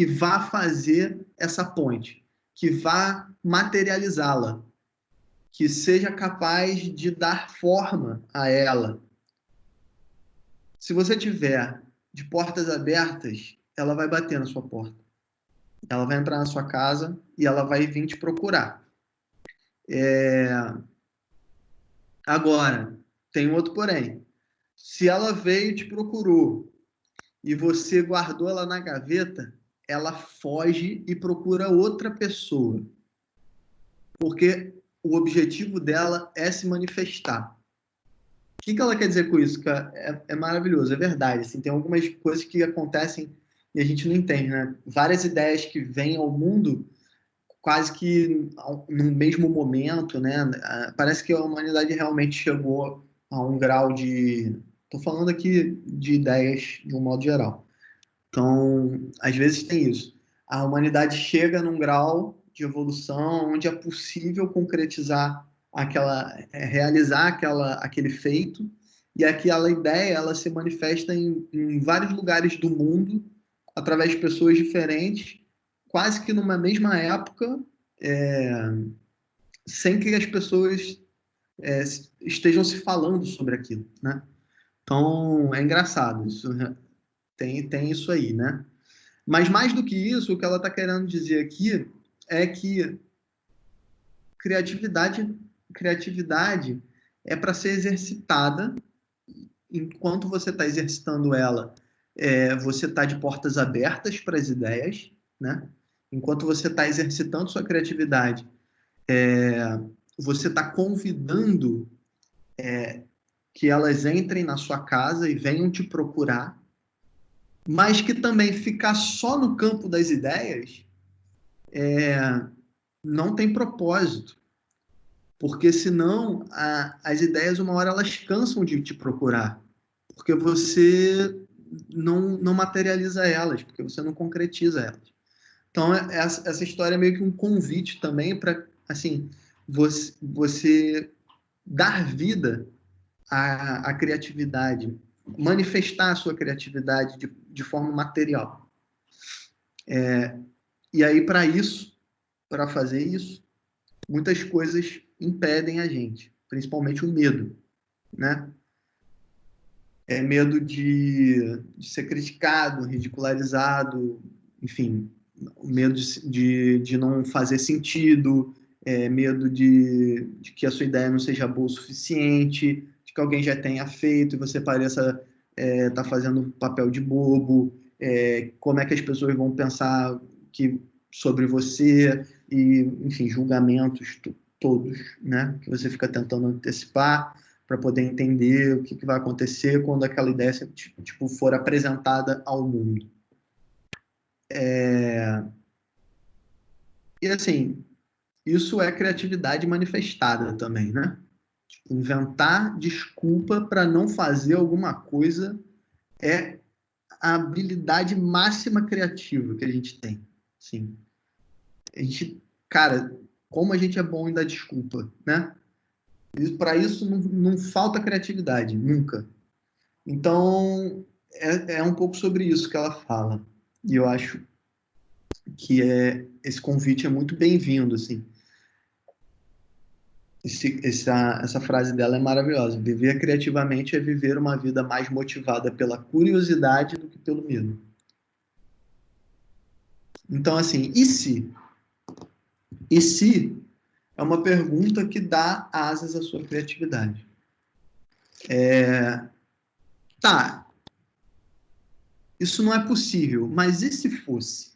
S1: vá fazer essa ponte, que vá materializá-la, que seja capaz de dar forma a ela. Se você tiver de portas abertas, ela vai bater na sua porta. Ela vai entrar na sua casa e ela vai vir te procurar. Agora, tem outro porém. Se ela veio e te procurou e você guardou ela na gaveta, ela foge e procura outra pessoa. Porque o objetivo dela é se manifestar. O que ela quer dizer com isso? É maravilhoso, é verdade. Assim, tem algumas coisas que acontecem e a gente não entende, né? Várias ideias que vêm ao mundo quase que no mesmo momento, né? Parece que a humanidade realmente chegou a um grau de... Estou falando aqui de ideias de um modo geral. Então, às vezes tem isso. A humanidade chega num grau de evolução onde é possível concretizar realizar aquele feito, e aquela ideia ela se manifesta em vários lugares do mundo, através de pessoas diferentes, quase que numa mesma época, sem que as pessoas estejam se falando sobre aquilo, né? Então, é engraçado, tem isso aí, né? Mas mais do que isso, o que ela está querendo dizer aqui é que criatividade é para ser exercitada. Enquanto você está exercitando ela, você está de portas abertas para as ideias, né? Enquanto você está exercitando sua criatividade, você está convidando que elas entrem na sua casa e venham te procurar, mas que também ficar só no campo das ideias não tem propósito, porque senão as ideias uma hora elas cansam de te procurar, porque você não materializa elas, porque você não concretiza elas. Então essa história é meio que um convite também para assim você dar vida à criatividade, manifestar a sua criatividade de forma material. E aí para fazer isso, muitas coisas impedem a gente, principalmente o medo, né? Medo de ser criticado, ridicularizado, enfim, medo de não fazer sentido, medo de que a sua ideia não seja boa o suficiente, de que alguém já tenha feito e você pareça estar fazendo papel de bobo, como é que as pessoas vão pensar sobre você, e, enfim, julgamentos todos, né, que você fica tentando antecipar para poder entender o que vai acontecer quando aquela ideia for apresentada ao mundo. E assim, isso é criatividade manifestada também, né? Inventar desculpa para não fazer alguma coisa é a habilidade máxima criativa que a gente tem. Sim. Cara, como a gente é bom em dar desculpa, né? Para isso não falta criatividade, nunca. Então, é um pouco sobre isso que ela fala. E eu acho que esse convite é muito bem-vindo, assim. Essa frase dela é maravilhosa. Viver criativamente é viver uma vida mais motivada pela curiosidade do que pelo medo. Então, assim, e se? E se é uma pergunta que dá asas à sua criatividade. Tá, isso não é possível, mas e se fosse?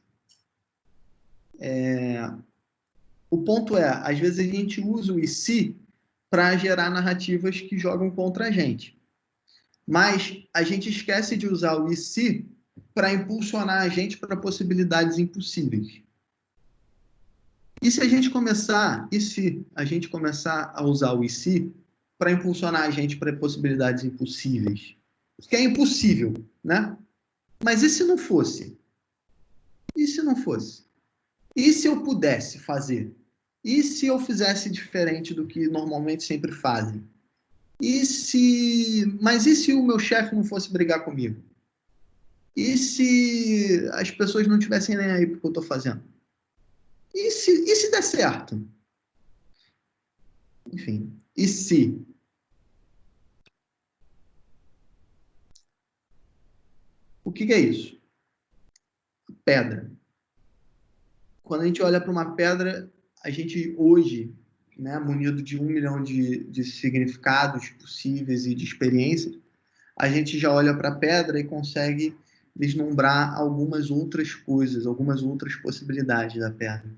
S1: O ponto é, às vezes a gente usa o e se para gerar narrativas que jogam contra a gente. Mas a gente esquece de usar o e se para impulsionar a gente para possibilidades impossíveis. E se a gente começar a usar o e se para impulsionar a gente para possibilidades impossíveis? Porque é impossível, né? Mas e se não fosse? E se não fosse? E se eu pudesse fazer? E se eu fizesse diferente do que normalmente sempre fazem? Mas e se o meu chefe não fosse brigar comigo? E se as pessoas não tivessem nem aí pro que eu estou fazendo? E se der certo? Enfim, e se? O que é isso? Pedra. Quando a gente olha para uma pedra, a gente hoje, né, munido de 1 milhão de significados possíveis e de experiências, a gente já olha para a pedra e consegue vislumbrar algumas outras coisas, algumas outras possibilidades da pedra.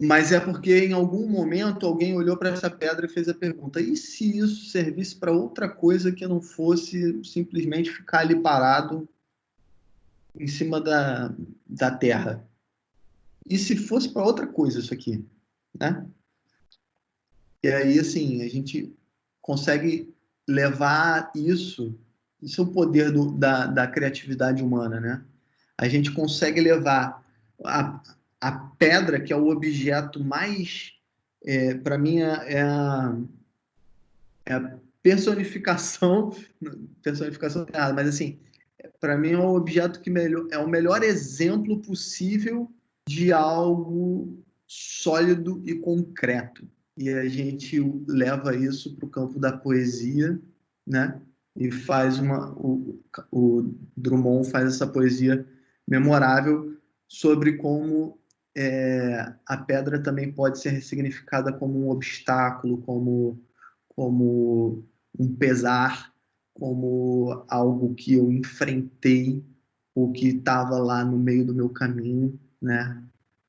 S1: Mas é porque em algum momento alguém olhou para essa pedra e fez a pergunta: e se isso servisse para outra coisa que não fosse simplesmente ficar ali parado em cima da terra? E se fosse para outra coisa isso aqui, né? E aí, assim, a gente consegue levar isso é o poder da criatividade humana, né? A gente consegue levar a pedra, que é o objeto mais, para mim, é a personificação errada, mas assim, para mim é o objeto que é o melhor exemplo possível de algo sólido e concreto. E a gente leva isso para o campo da poesia, né? E faz o Drummond faz essa poesia memorável sobre como a pedra também pode ser ressignificada como um obstáculo, como um pesar, como algo que eu enfrentei, ou que estava lá no meio do meu caminho, né?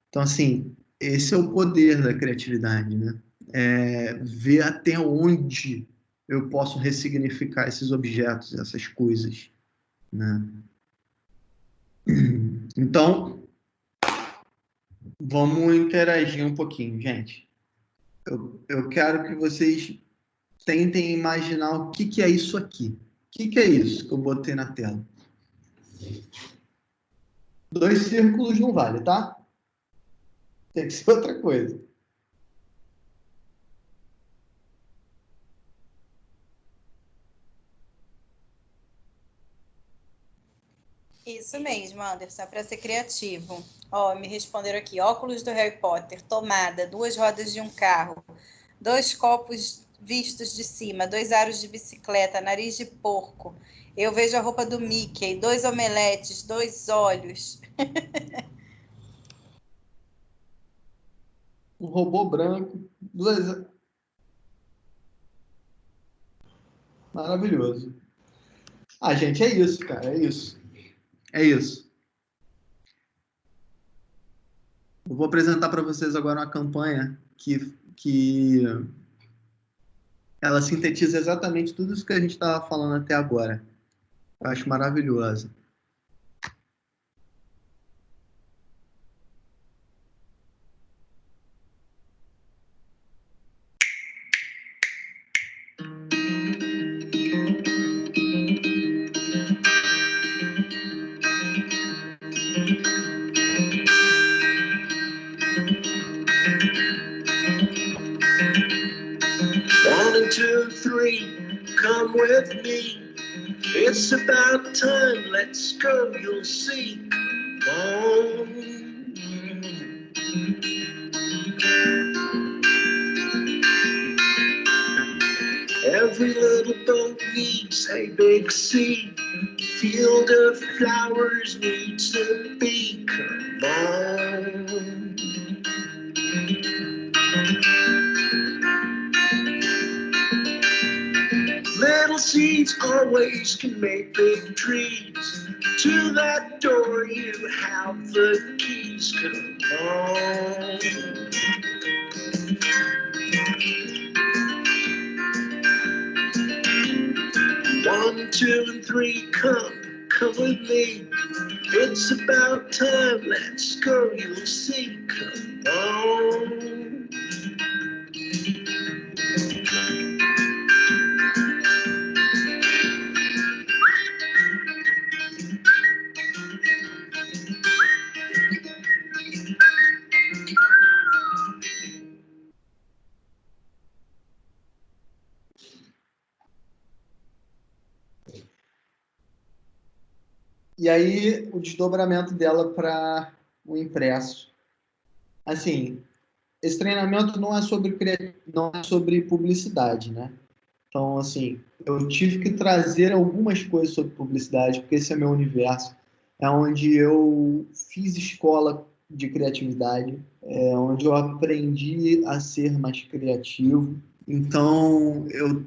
S1: Então, assim, esse é o poder da criatividade, né? Ver até onde eu posso ressignificar esses objetos, essas coisas, né? Então, vamos interagir um pouquinho, gente. Eu quero que vocês tentem imaginar o que é isso aqui. O que é isso que eu botei na tela? 2 círculos não vale, tá? Tem que ser outra coisa.
S2: Isso mesmo, Anderson, é para ser criativo. Ó, me responderam aqui: óculos do Harry Potter, tomada, 2 rodas de um carro, 2 copos vistos de cima, 2 aros de bicicleta, nariz de porco. Eu vejo a roupa do Mickey, 2 omeletes, 2 olhos.
S1: Um robô branco, 2... Maravilhoso. Ah, gente, é isso, cara, é isso. É isso. Eu vou apresentar para vocês agora uma campanha que ela sintetiza exatamente tudo isso que a gente estava falando até agora. Eu acho maravilhosa.
S6: One, two, three, come with me. It's about time, let's go, you'll see. Every little boat needs a big sea. Field of flowers needs a bee. Come on. Seeds always can make big trees. To that door you have the keys. Come on. 1, 2, and 3, come with me. It's about time, let's go, you'll see. Come on.
S1: E aí, o desdobramento dela para o impresso. Assim, esse treinamento não é sobre publicidade, né? Então, assim, eu tive que trazer algumas coisas sobre publicidade, porque esse é meu universo. É onde eu fiz escola de criatividade, é onde eu aprendi a ser mais criativo. Então, eu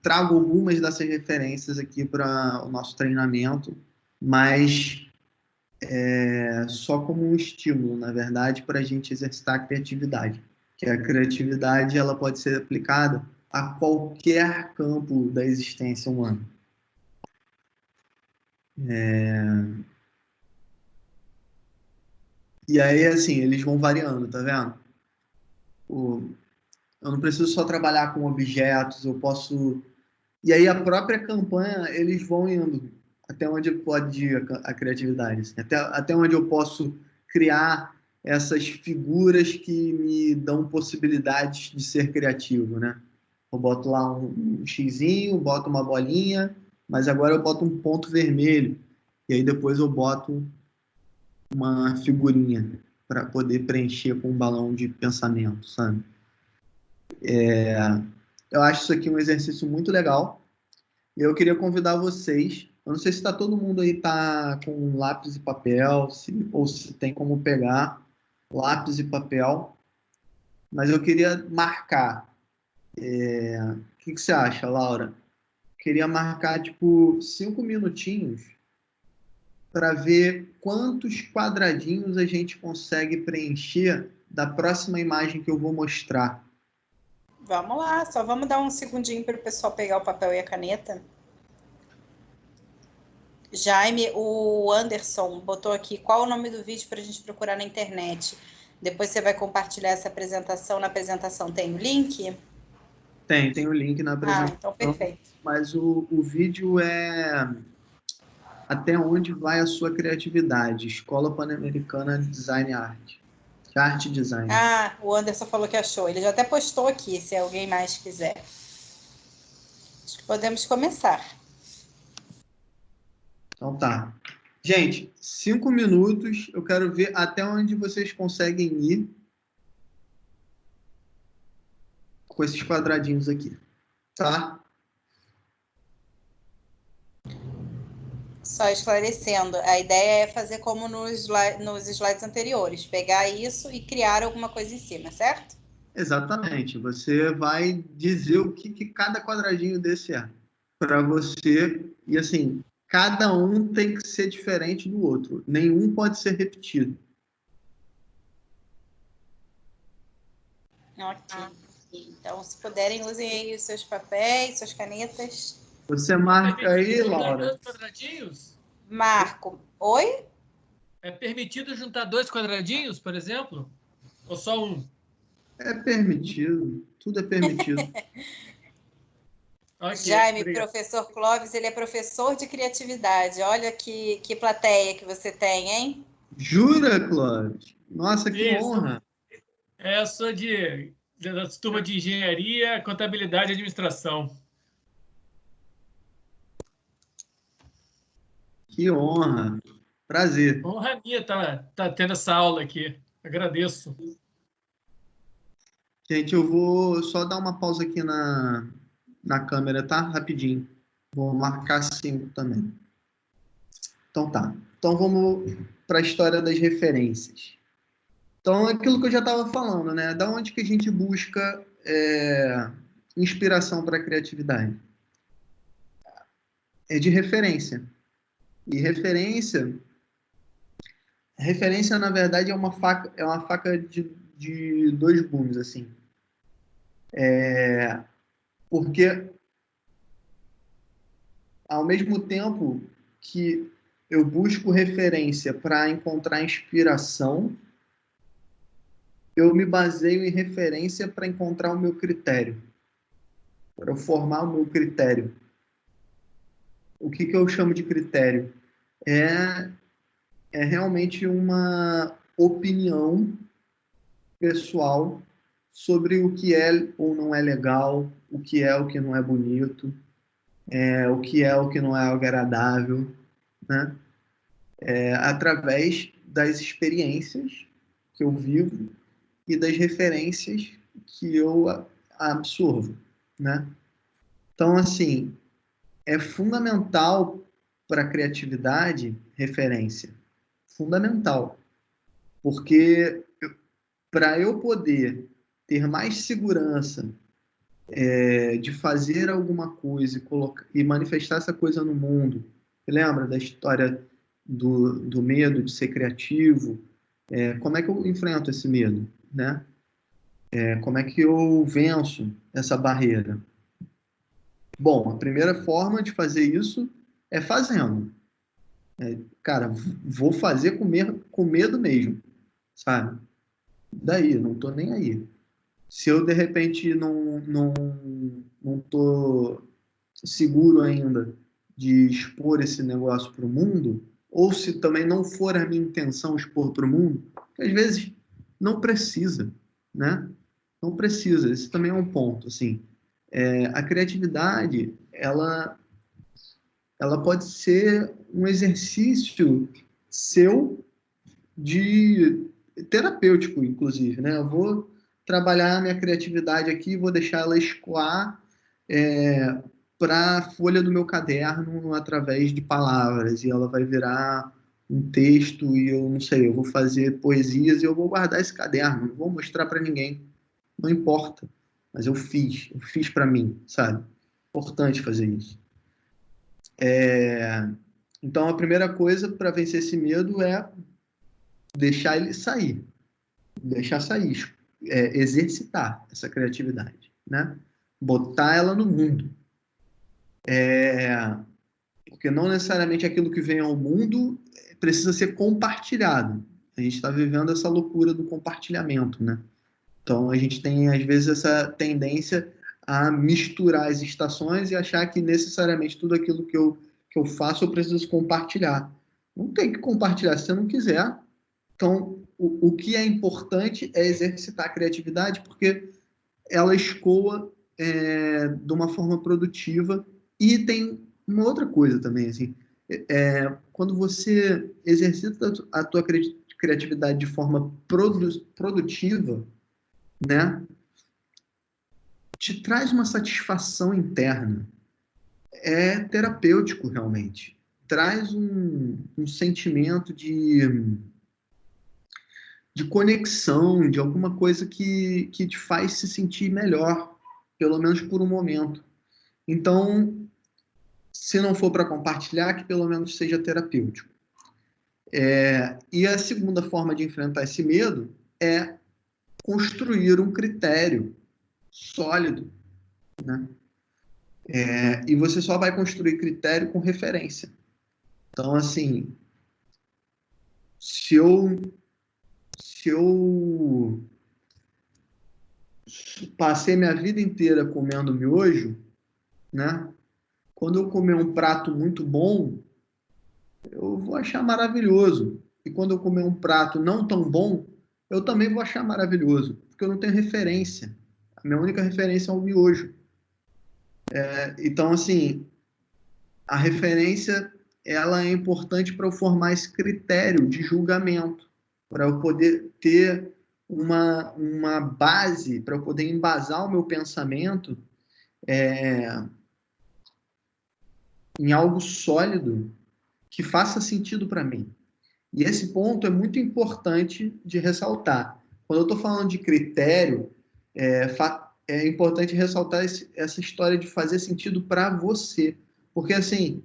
S1: trago algumas dessas referências aqui para o nosso treinamento, mas só como um estímulo, na verdade, para a gente exercitar a criatividade. Que a criatividade ela pode ser aplicada a qualquer campo da existência humana. E aí, assim, eles vão variando, tá vendo? Eu não preciso só trabalhar com objetos, eu posso... E aí a própria campanha, eles vão indo até onde pode ir a criatividade. Assim. Até onde eu posso criar essas figuras que me dão possibilidades de ser criativo, né? Eu boto lá um xizinho, boto uma bolinha, mas agora eu boto um ponto vermelho. E aí depois eu boto uma figurinha para poder preencher com um balão de pensamento, sabe? Eu acho isso aqui um exercício muito legal. E eu queria convidar vocês. Eu não sei se todo mundo aí tá com lápis e papel, ou se tem como pegar lápis e papel. Mas eu queria marcar. O que você acha, Laura? Queria marcar, 5 minutinhos para ver quantos quadradinhos a gente consegue preencher da próxima imagem que eu vou mostrar.
S2: Vamos lá, só vamos dar um segundinho para o pessoal pegar o papel e a caneta. Jaime, o Anderson botou aqui qual o nome do vídeo para a gente procurar na internet. Depois você vai compartilhar essa apresentação. Na apresentação tem o link?
S1: Tem o link na apresentação.
S2: Então perfeito.
S1: Mas o vídeo é Até Onde Vai a Sua Criatividade, Escola Pan-Americana de Design e Arte. Arte e Design.
S2: O Anderson falou que achou. Ele já até postou aqui, se alguém mais quiser. Acho que podemos começar.
S1: Então tá. Gente, 5 minutos. Eu quero ver até onde vocês conseguem ir com esses quadradinhos aqui. Tá?
S2: Só esclarecendo, a ideia é fazer como nos slides anteriores, pegar isso e criar alguma coisa em cima, certo?
S1: Exatamente. Você vai dizer o que cada quadradinho desse é para você. E assim, cada um tem que ser diferente do outro. Nenhum pode ser repetido.
S2: Ok. Então, se puderem, usem aí os seus papéis, suas canetas.
S1: Você marca aí, Laura.
S7: Dois quadradinhos?
S2: Marco. Oi?
S7: É permitido juntar 2 quadradinhos, por exemplo? Ou só um?
S1: É permitido. Tudo é permitido.
S7: Okay,
S2: Jaime,
S7: obrigado.
S2: professor Clóvis, ele é professor de criatividade. Olha que plateia que você tem, hein?
S1: Jura, Clóvis? Nossa, que
S7: Isso.
S1: honra.
S7: Eu sou da turma de engenharia, contabilidade e administração.
S1: Que honra. Prazer.
S7: Honra minha tá tendo essa aula aqui. Agradeço.
S1: Gente, eu vou só dar uma pausa aqui na câmera, tá? Rapidinho. Vou marcar 5 também. Então tá. Então vamos para a história das referências. Então, aquilo que eu já estava falando, né? Da onde que a gente busca inspiração para a criatividade? é de referência. E referência, na verdade, é uma faca de dois gumes, assim. Porque, ao mesmo tempo que eu busco referência para encontrar inspiração, eu me baseio em referência para encontrar o meu critério, para eu formar o meu critério. O que eu chamo de critério? É realmente uma opinião pessoal sobre o que é ou não é legal, o que não é bonito, o que não é agradável, né? Através das experiências que eu vivo e das referências que eu absorvo, né? Então, assim, é fundamental para a criatividade referência. Fundamental. Porque para eu poder ter mais segurança de fazer alguma coisa e manifestar essa coisa no mundo, lembra da história do medo de ser criativo? Como é que eu enfrento esse medo, né? Como é que eu venço essa barreira? Bom, a primeira forma de fazer isso é fazendo. Cara, vou fazer com medo mesmo, sabe? Daí, não tô nem aí. Se eu, de repente, não tô seguro ainda de expor esse negócio para o mundo, ou se também não for a minha intenção expor para o mundo, que às vezes não precisa, né? Não precisa. Esse também é um ponto, assim. A criatividade, ela pode ser um exercício seu de terapêutico, inclusive, né? Eu vou trabalhar a minha criatividade aqui, vou deixar ela escoar para a folha do meu caderno através de palavras, e ela vai virar um texto, e eu não sei, eu vou fazer poesias e eu vou guardar esse caderno, não vou mostrar para ninguém, não importa, mas eu fiz para mim, sabe? Importante fazer isso. Então, a primeira coisa para vencer esse medo é deixar ele sair, exercitar essa criatividade, né? Botar ela no mundo. Porque não necessariamente aquilo que vem ao mundo precisa ser compartilhado. A gente está vivendo essa loucura do compartilhamento, né? Então, a gente tem, às vezes, essa tendência a misturar as estações e achar que necessariamente tudo aquilo que eu faço eu preciso compartilhar. Não tem que compartilhar se você não quiser. Então, o que é importante é exercitar a criatividade, porque ela escoa de uma forma produtiva. E tem uma outra coisa também, assim, quando você exercita a tua criatividade de forma produtiva, né, te traz uma satisfação interna. É terapêutico, realmente. Traz um sentimento de conexão, de alguma coisa que te faz se sentir melhor, pelo menos por um momento. Então, se não for para compartilhar, que pelo menos seja terapêutico. E a segunda forma de enfrentar esse medo é construir um critério sólido, né? E você só vai construir critério com referência. Então, assim, se eu passei minha vida inteira comendo miojo, né? Quando eu comer um prato muito bom, eu vou achar maravilhoso. E quando eu comer um prato não tão bom, eu também vou achar maravilhoso, porque eu não tenho referência. A minha única referência é o miojo. Então, assim, a referência ela é importante para eu formar esse critério de julgamento, para eu poder ter uma base, para eu poder embasar o meu pensamento em algo sólido que faça sentido para mim. E esse ponto é muito importante de ressaltar. Quando eu estou falando de critério, é importante ressaltar essa história de fazer sentido para você. Porque, assim,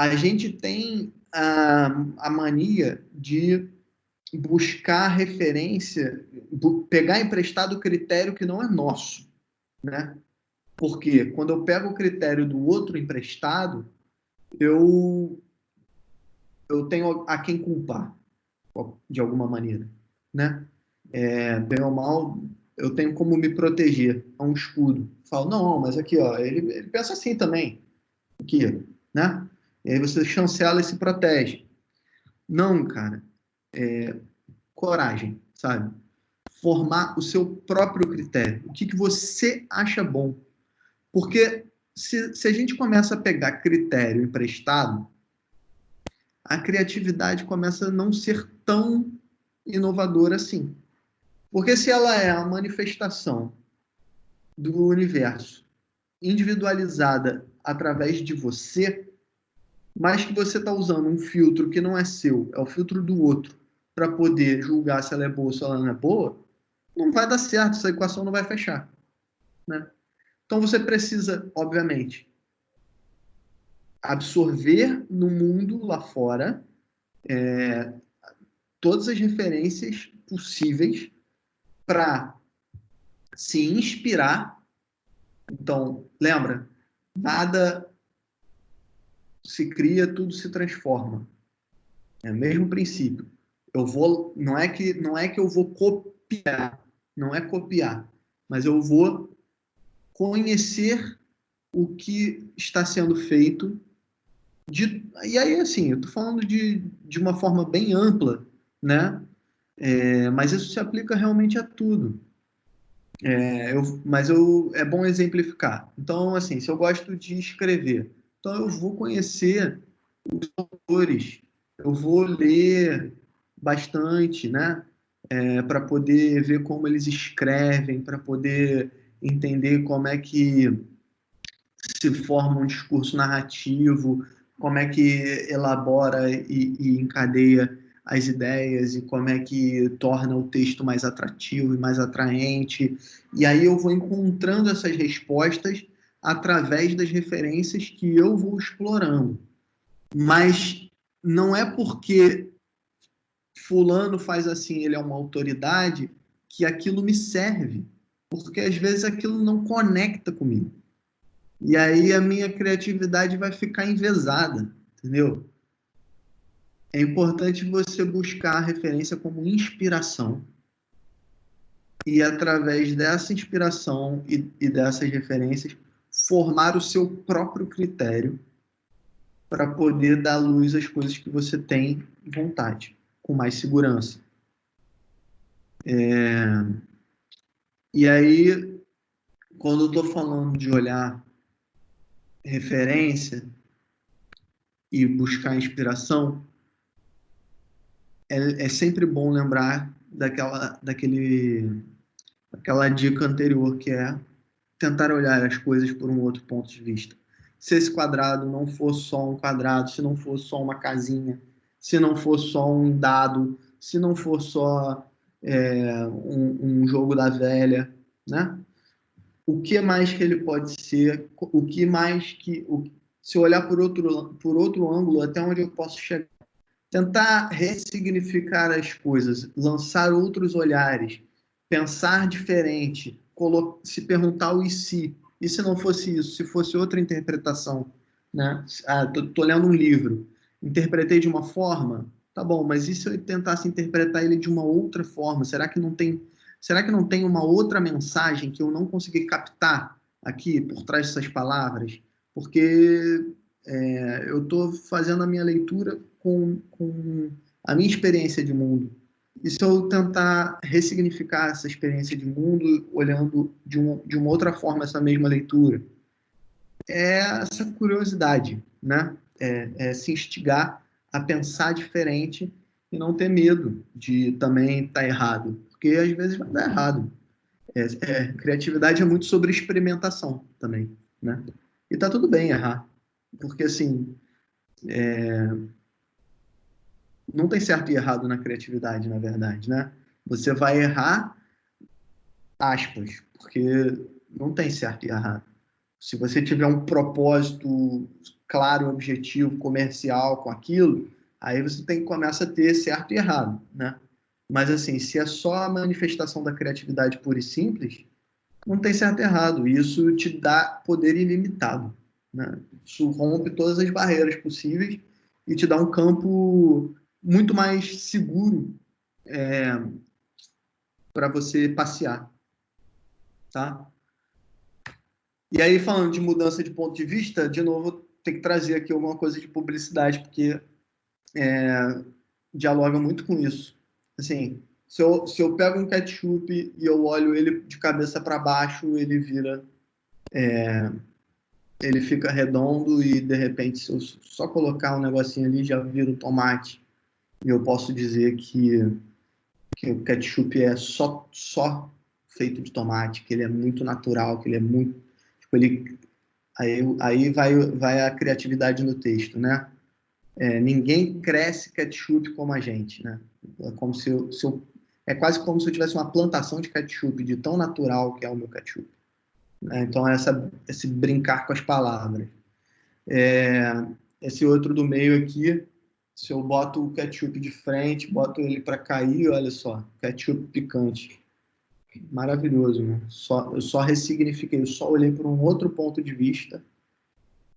S1: a gente tem a mania de buscar referência, pegar emprestado o critério que não é nosso, né? Porque quando eu pego o critério do outro emprestado, eu tenho a quem culpar, de alguma maneira, né? Bem ou mal, eu tenho como me proteger, é um escudo. Falo, não, mas aqui, ó, ele pensa assim também, aqui, né? E aí você chancela e se protege. Não, cara, coragem, sabe? Formar o seu próprio critério. O que você acha bom? Porque se a gente começa a pegar critério emprestado, a criatividade começa a não ser tão inovadora assim. Porque se ela é a manifestação do universo individualizada através de você, mas que você está usando um filtro que não é seu, é o filtro do outro, para poder julgar se ela é boa ou se ela não é boa, não vai dar certo, essa equação não vai fechar, né? Então você precisa, obviamente, absorver no mundo lá fora todas as referências possíveis para se inspirar. Então, lembra, nada se cria, tudo se transforma. É o mesmo princípio. Não é que eu vou copiar, não é copiar, mas eu vou conhecer o que está sendo feito. E aí, assim, eu estou falando de uma forma bem ampla, né? Mas isso se aplica realmente a tudo. É bom exemplificar. Então, assim, se eu gosto de escrever, então eu vou conhecer os autores, eu vou ler bastante, né? Para poder ver como eles escrevem, para poder entender como é que se forma um discurso narrativo, como é que elabora e encadeia as ideias e como é que torna o texto mais atrativo e mais atraente. E aí eu vou encontrando essas respostas através das referências que eu vou explorando. Mas não é porque fulano faz assim, ele é uma autoridade, que aquilo me serve. Porque às vezes aquilo não conecta comigo. E aí a minha criatividade vai ficar envesada, entendeu? É importante você buscar a referência como inspiração e, através dessa inspiração e dessas referências, formar o seu próprio critério para poder dar luz às coisas que você tem vontade, com mais segurança. E aí, quando eu estou falando de olhar referência e buscar inspiração, é sempre bom lembrar daquela dica anterior, que é tentar olhar as coisas por um outro ponto de vista. Se esse quadrado não for só um quadrado, se não for só uma casinha, se não for só um dado, se não for só um jogo da velha, né? O que mais que ele pode ser? O que mais que... se eu olhar por outro ângulo, até onde eu posso chegar? Tentar ressignificar as coisas, lançar outros olhares, pensar diferente, se perguntar o e se não fosse isso, se fosse outra interpretação, né? Tô lendo um livro, interpretei de uma forma, tá bom, mas e se eu tentasse interpretar ele de uma outra forma? Será que não tem uma outra mensagem que eu não consegui captar aqui por trás dessas palavras? Porque eu estou fazendo a minha leitura com a minha experiência de mundo. E se eu tentar ressignificar essa experiência de mundo, olhando de uma outra forma essa mesma leitura? É essa curiosidade, né? Se instigar a pensar diferente e não ter medo de também estar errado. Porque às vezes vai dar errado. Criatividade é muito sobre experimentação também, né? E tá tudo bem errar. Porque, assim, não tem certo e errado na criatividade, na verdade, né? Você vai errar, aspas, porque não tem certo e errado. Se você tiver um propósito claro objetivo comercial com aquilo, aí você começa a ter certo e errado, né? Mas, assim, se é só a manifestação da criatividade pura e simples, não tem certo e errado. Isso te dá poder ilimitado, né? Isso rompe todas as barreiras possíveis e te dá um campo muito mais seguro para você passear, tá? E aí, falando de mudança de ponto de vista, de novo, tem que trazer aqui alguma coisa de publicidade, porque dialoga muito com isso. Assim, se eu pego um ketchup e eu olho ele de cabeça para baixo, ele fica redondo e, de repente, se eu só colocar um negocinho ali, já vira um tomate. E eu posso dizer que o ketchup é só feito de tomate, que ele é muito natural, que ele é muito... Tipo, aí vai a criatividade no texto, né? Ninguém cresce ketchup como a gente, né? É quase como se eu tivesse uma plantação de ketchup, de tão natural que é o meu ketchup. Então, esse brincar com as palavras. Esse outro do meio aqui, se eu boto o ketchup de frente, boto ele para cair, olha só, ketchup picante. Maravilhoso, né? Eu só ressignifiquei, eu só olhei por um outro ponto de vista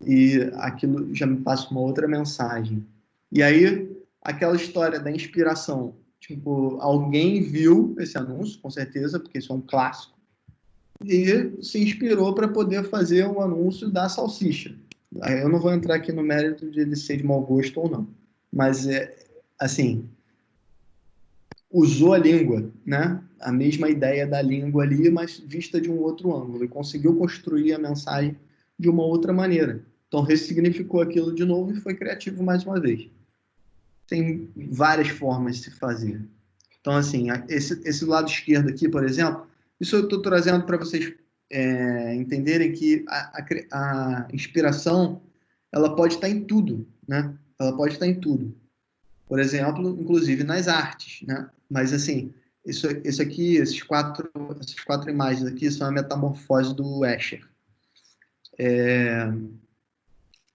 S1: e aquilo já me passa uma outra mensagem. E aí, aquela história da inspiração, tipo, alguém viu esse anúncio, com certeza, porque isso é um clássico, e se inspirou para poder fazer um anúncio da salsicha. Aí eu não vou entrar aqui no mérito de ele ser de mau gosto ou não, mas, assim, usou a língua, né? A mesma ideia da língua ali, mas vista de um outro ângulo, e conseguiu construir a mensagem de uma outra maneira. Então, ressignificou aquilo de novo e foi criativo mais uma vez. Tem várias formas de se fazer. Então, assim, esse lado esquerdo aqui, por exemplo, isso eu estou trazendo para vocês entenderem que a inspiração, ela pode estar em tudo, né? Ela pode estar em tudo. Por exemplo, inclusive nas artes, né? Mas, assim, isso aqui, essas quatro imagens aqui são a metamorfose do Escher.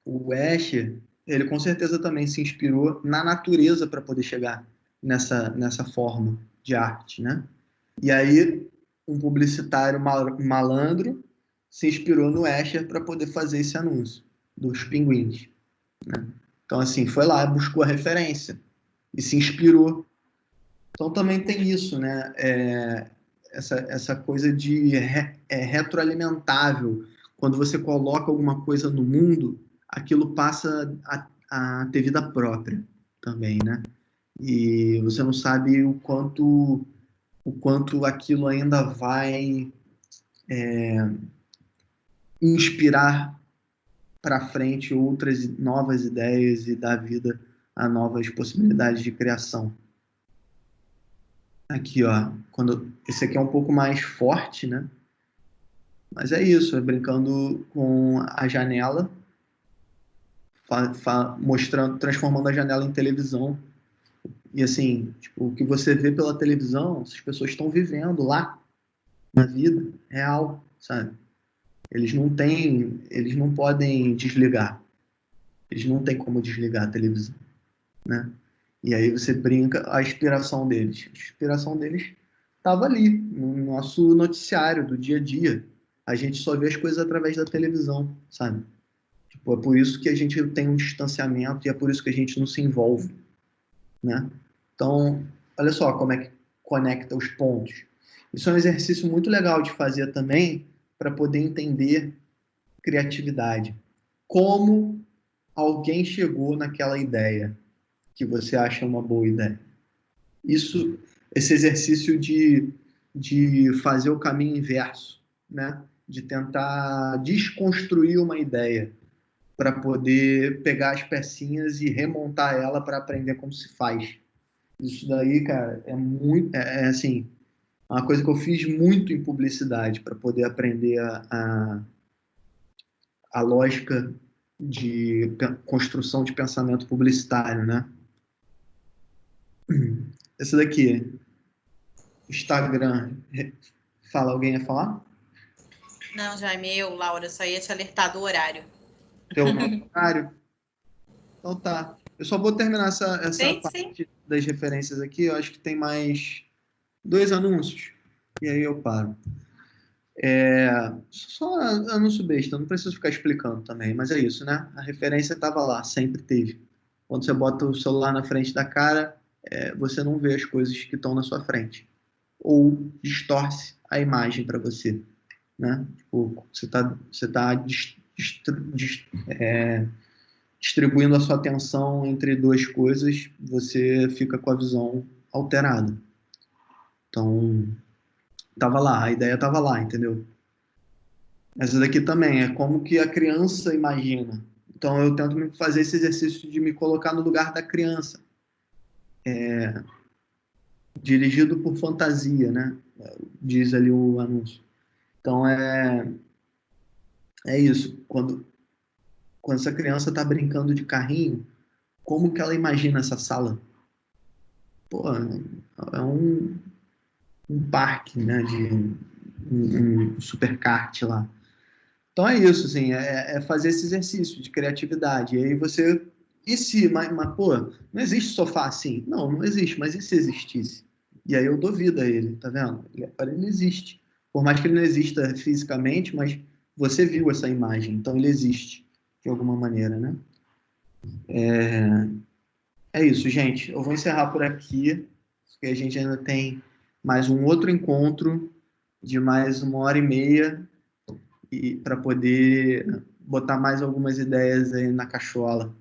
S1: O Escher, ele com certeza também se inspirou na natureza para poder chegar nessa forma de arte, né? E aí, um publicitário malandro se inspirou no Escher para poder fazer esse anúncio dos pinguins, né? Então, assim, foi lá, buscou a referência e se inspirou. Então, também tem isso, né? Essa coisa de retroalimentável. Quando você coloca alguma coisa no mundo, aquilo passa a ter vida própria também, né? E você não sabe o quanto aquilo ainda vai inspirar para frente outras novas ideias e dar vida a novas possibilidades de criação. Aqui, ó, esse aqui é um pouco mais forte, né? Mas é isso, é brincando com a janela, transformando a janela em televisão. E assim, tipo, o que você vê pela televisão, as pessoas estão vivendo lá, na vida real, sabe? Eles não podem desligar. Eles não têm como desligar a televisão, né? E aí você brinca, a inspiração deles. A inspiração deles estava ali, no nosso noticiário do dia a dia. A gente só vê as coisas através da televisão, sabe? Tipo, é por isso que a gente tem um distanciamento e é por isso que a gente não se envolve, né? Então, olha só como é que conecta os pontos. Isso é um exercício muito legal de fazer também para poder entender criatividade. Como alguém chegou naquela ideia que você acha uma boa ideia. Esse exercício de fazer o caminho inverso, né? De tentar desconstruir uma ideia para poder pegar as pecinhas e remontar ela para aprender como se faz. Isso daí, cara, assim, uma coisa que eu fiz muito em publicidade para poder aprender a lógica de construção de pensamento publicitário, né? Esse daqui, Instagram. Fala, alguém ia falar?
S2: Não, Jaime, Laura, só ia te alertar do horário.
S1: Teu horário? Então tá. Eu só vou terminar essa
S2: Sim,
S1: parte das referências aqui. Eu acho que tem mais 2 anúncios. E aí eu paro. Só anúncio besta, não preciso ficar explicando também, mas é isso, né? A referência estava lá, sempre teve. Quando você bota o celular na frente da cara, você não vê as coisas que estão na sua frente. Ou distorce a imagem para você, né? Tipo, você tá distribuindo a sua atenção entre 2 coisas, você fica com a visão alterada. Então, tava lá, a ideia tava lá, entendeu? Essa daqui também é como que a criança imagina. Então, eu tento fazer esse exercício de me colocar no lugar da criança. Dirigido por fantasia, né? Diz ali o anúncio. Então, é isso. Quando essa criança está brincando de carrinho, como que ela imagina essa sala? Pô, é um parque, né? De um superkart lá. Então é isso, assim, é fazer esse exercício de criatividade. E aí você... Mas, pô, não existe sofá assim. Não existe, mas e se existisse? E aí eu dou vida a ele, tá vendo? Ele existe. Por mais que ele não exista fisicamente, mas você viu essa imagem, então ele existe, de alguma maneira, né? É isso, gente. Eu vou encerrar por aqui, porque a gente ainda tem mais um outro encontro de mais 1h30 para poder botar mais algumas ideias aí na cachola.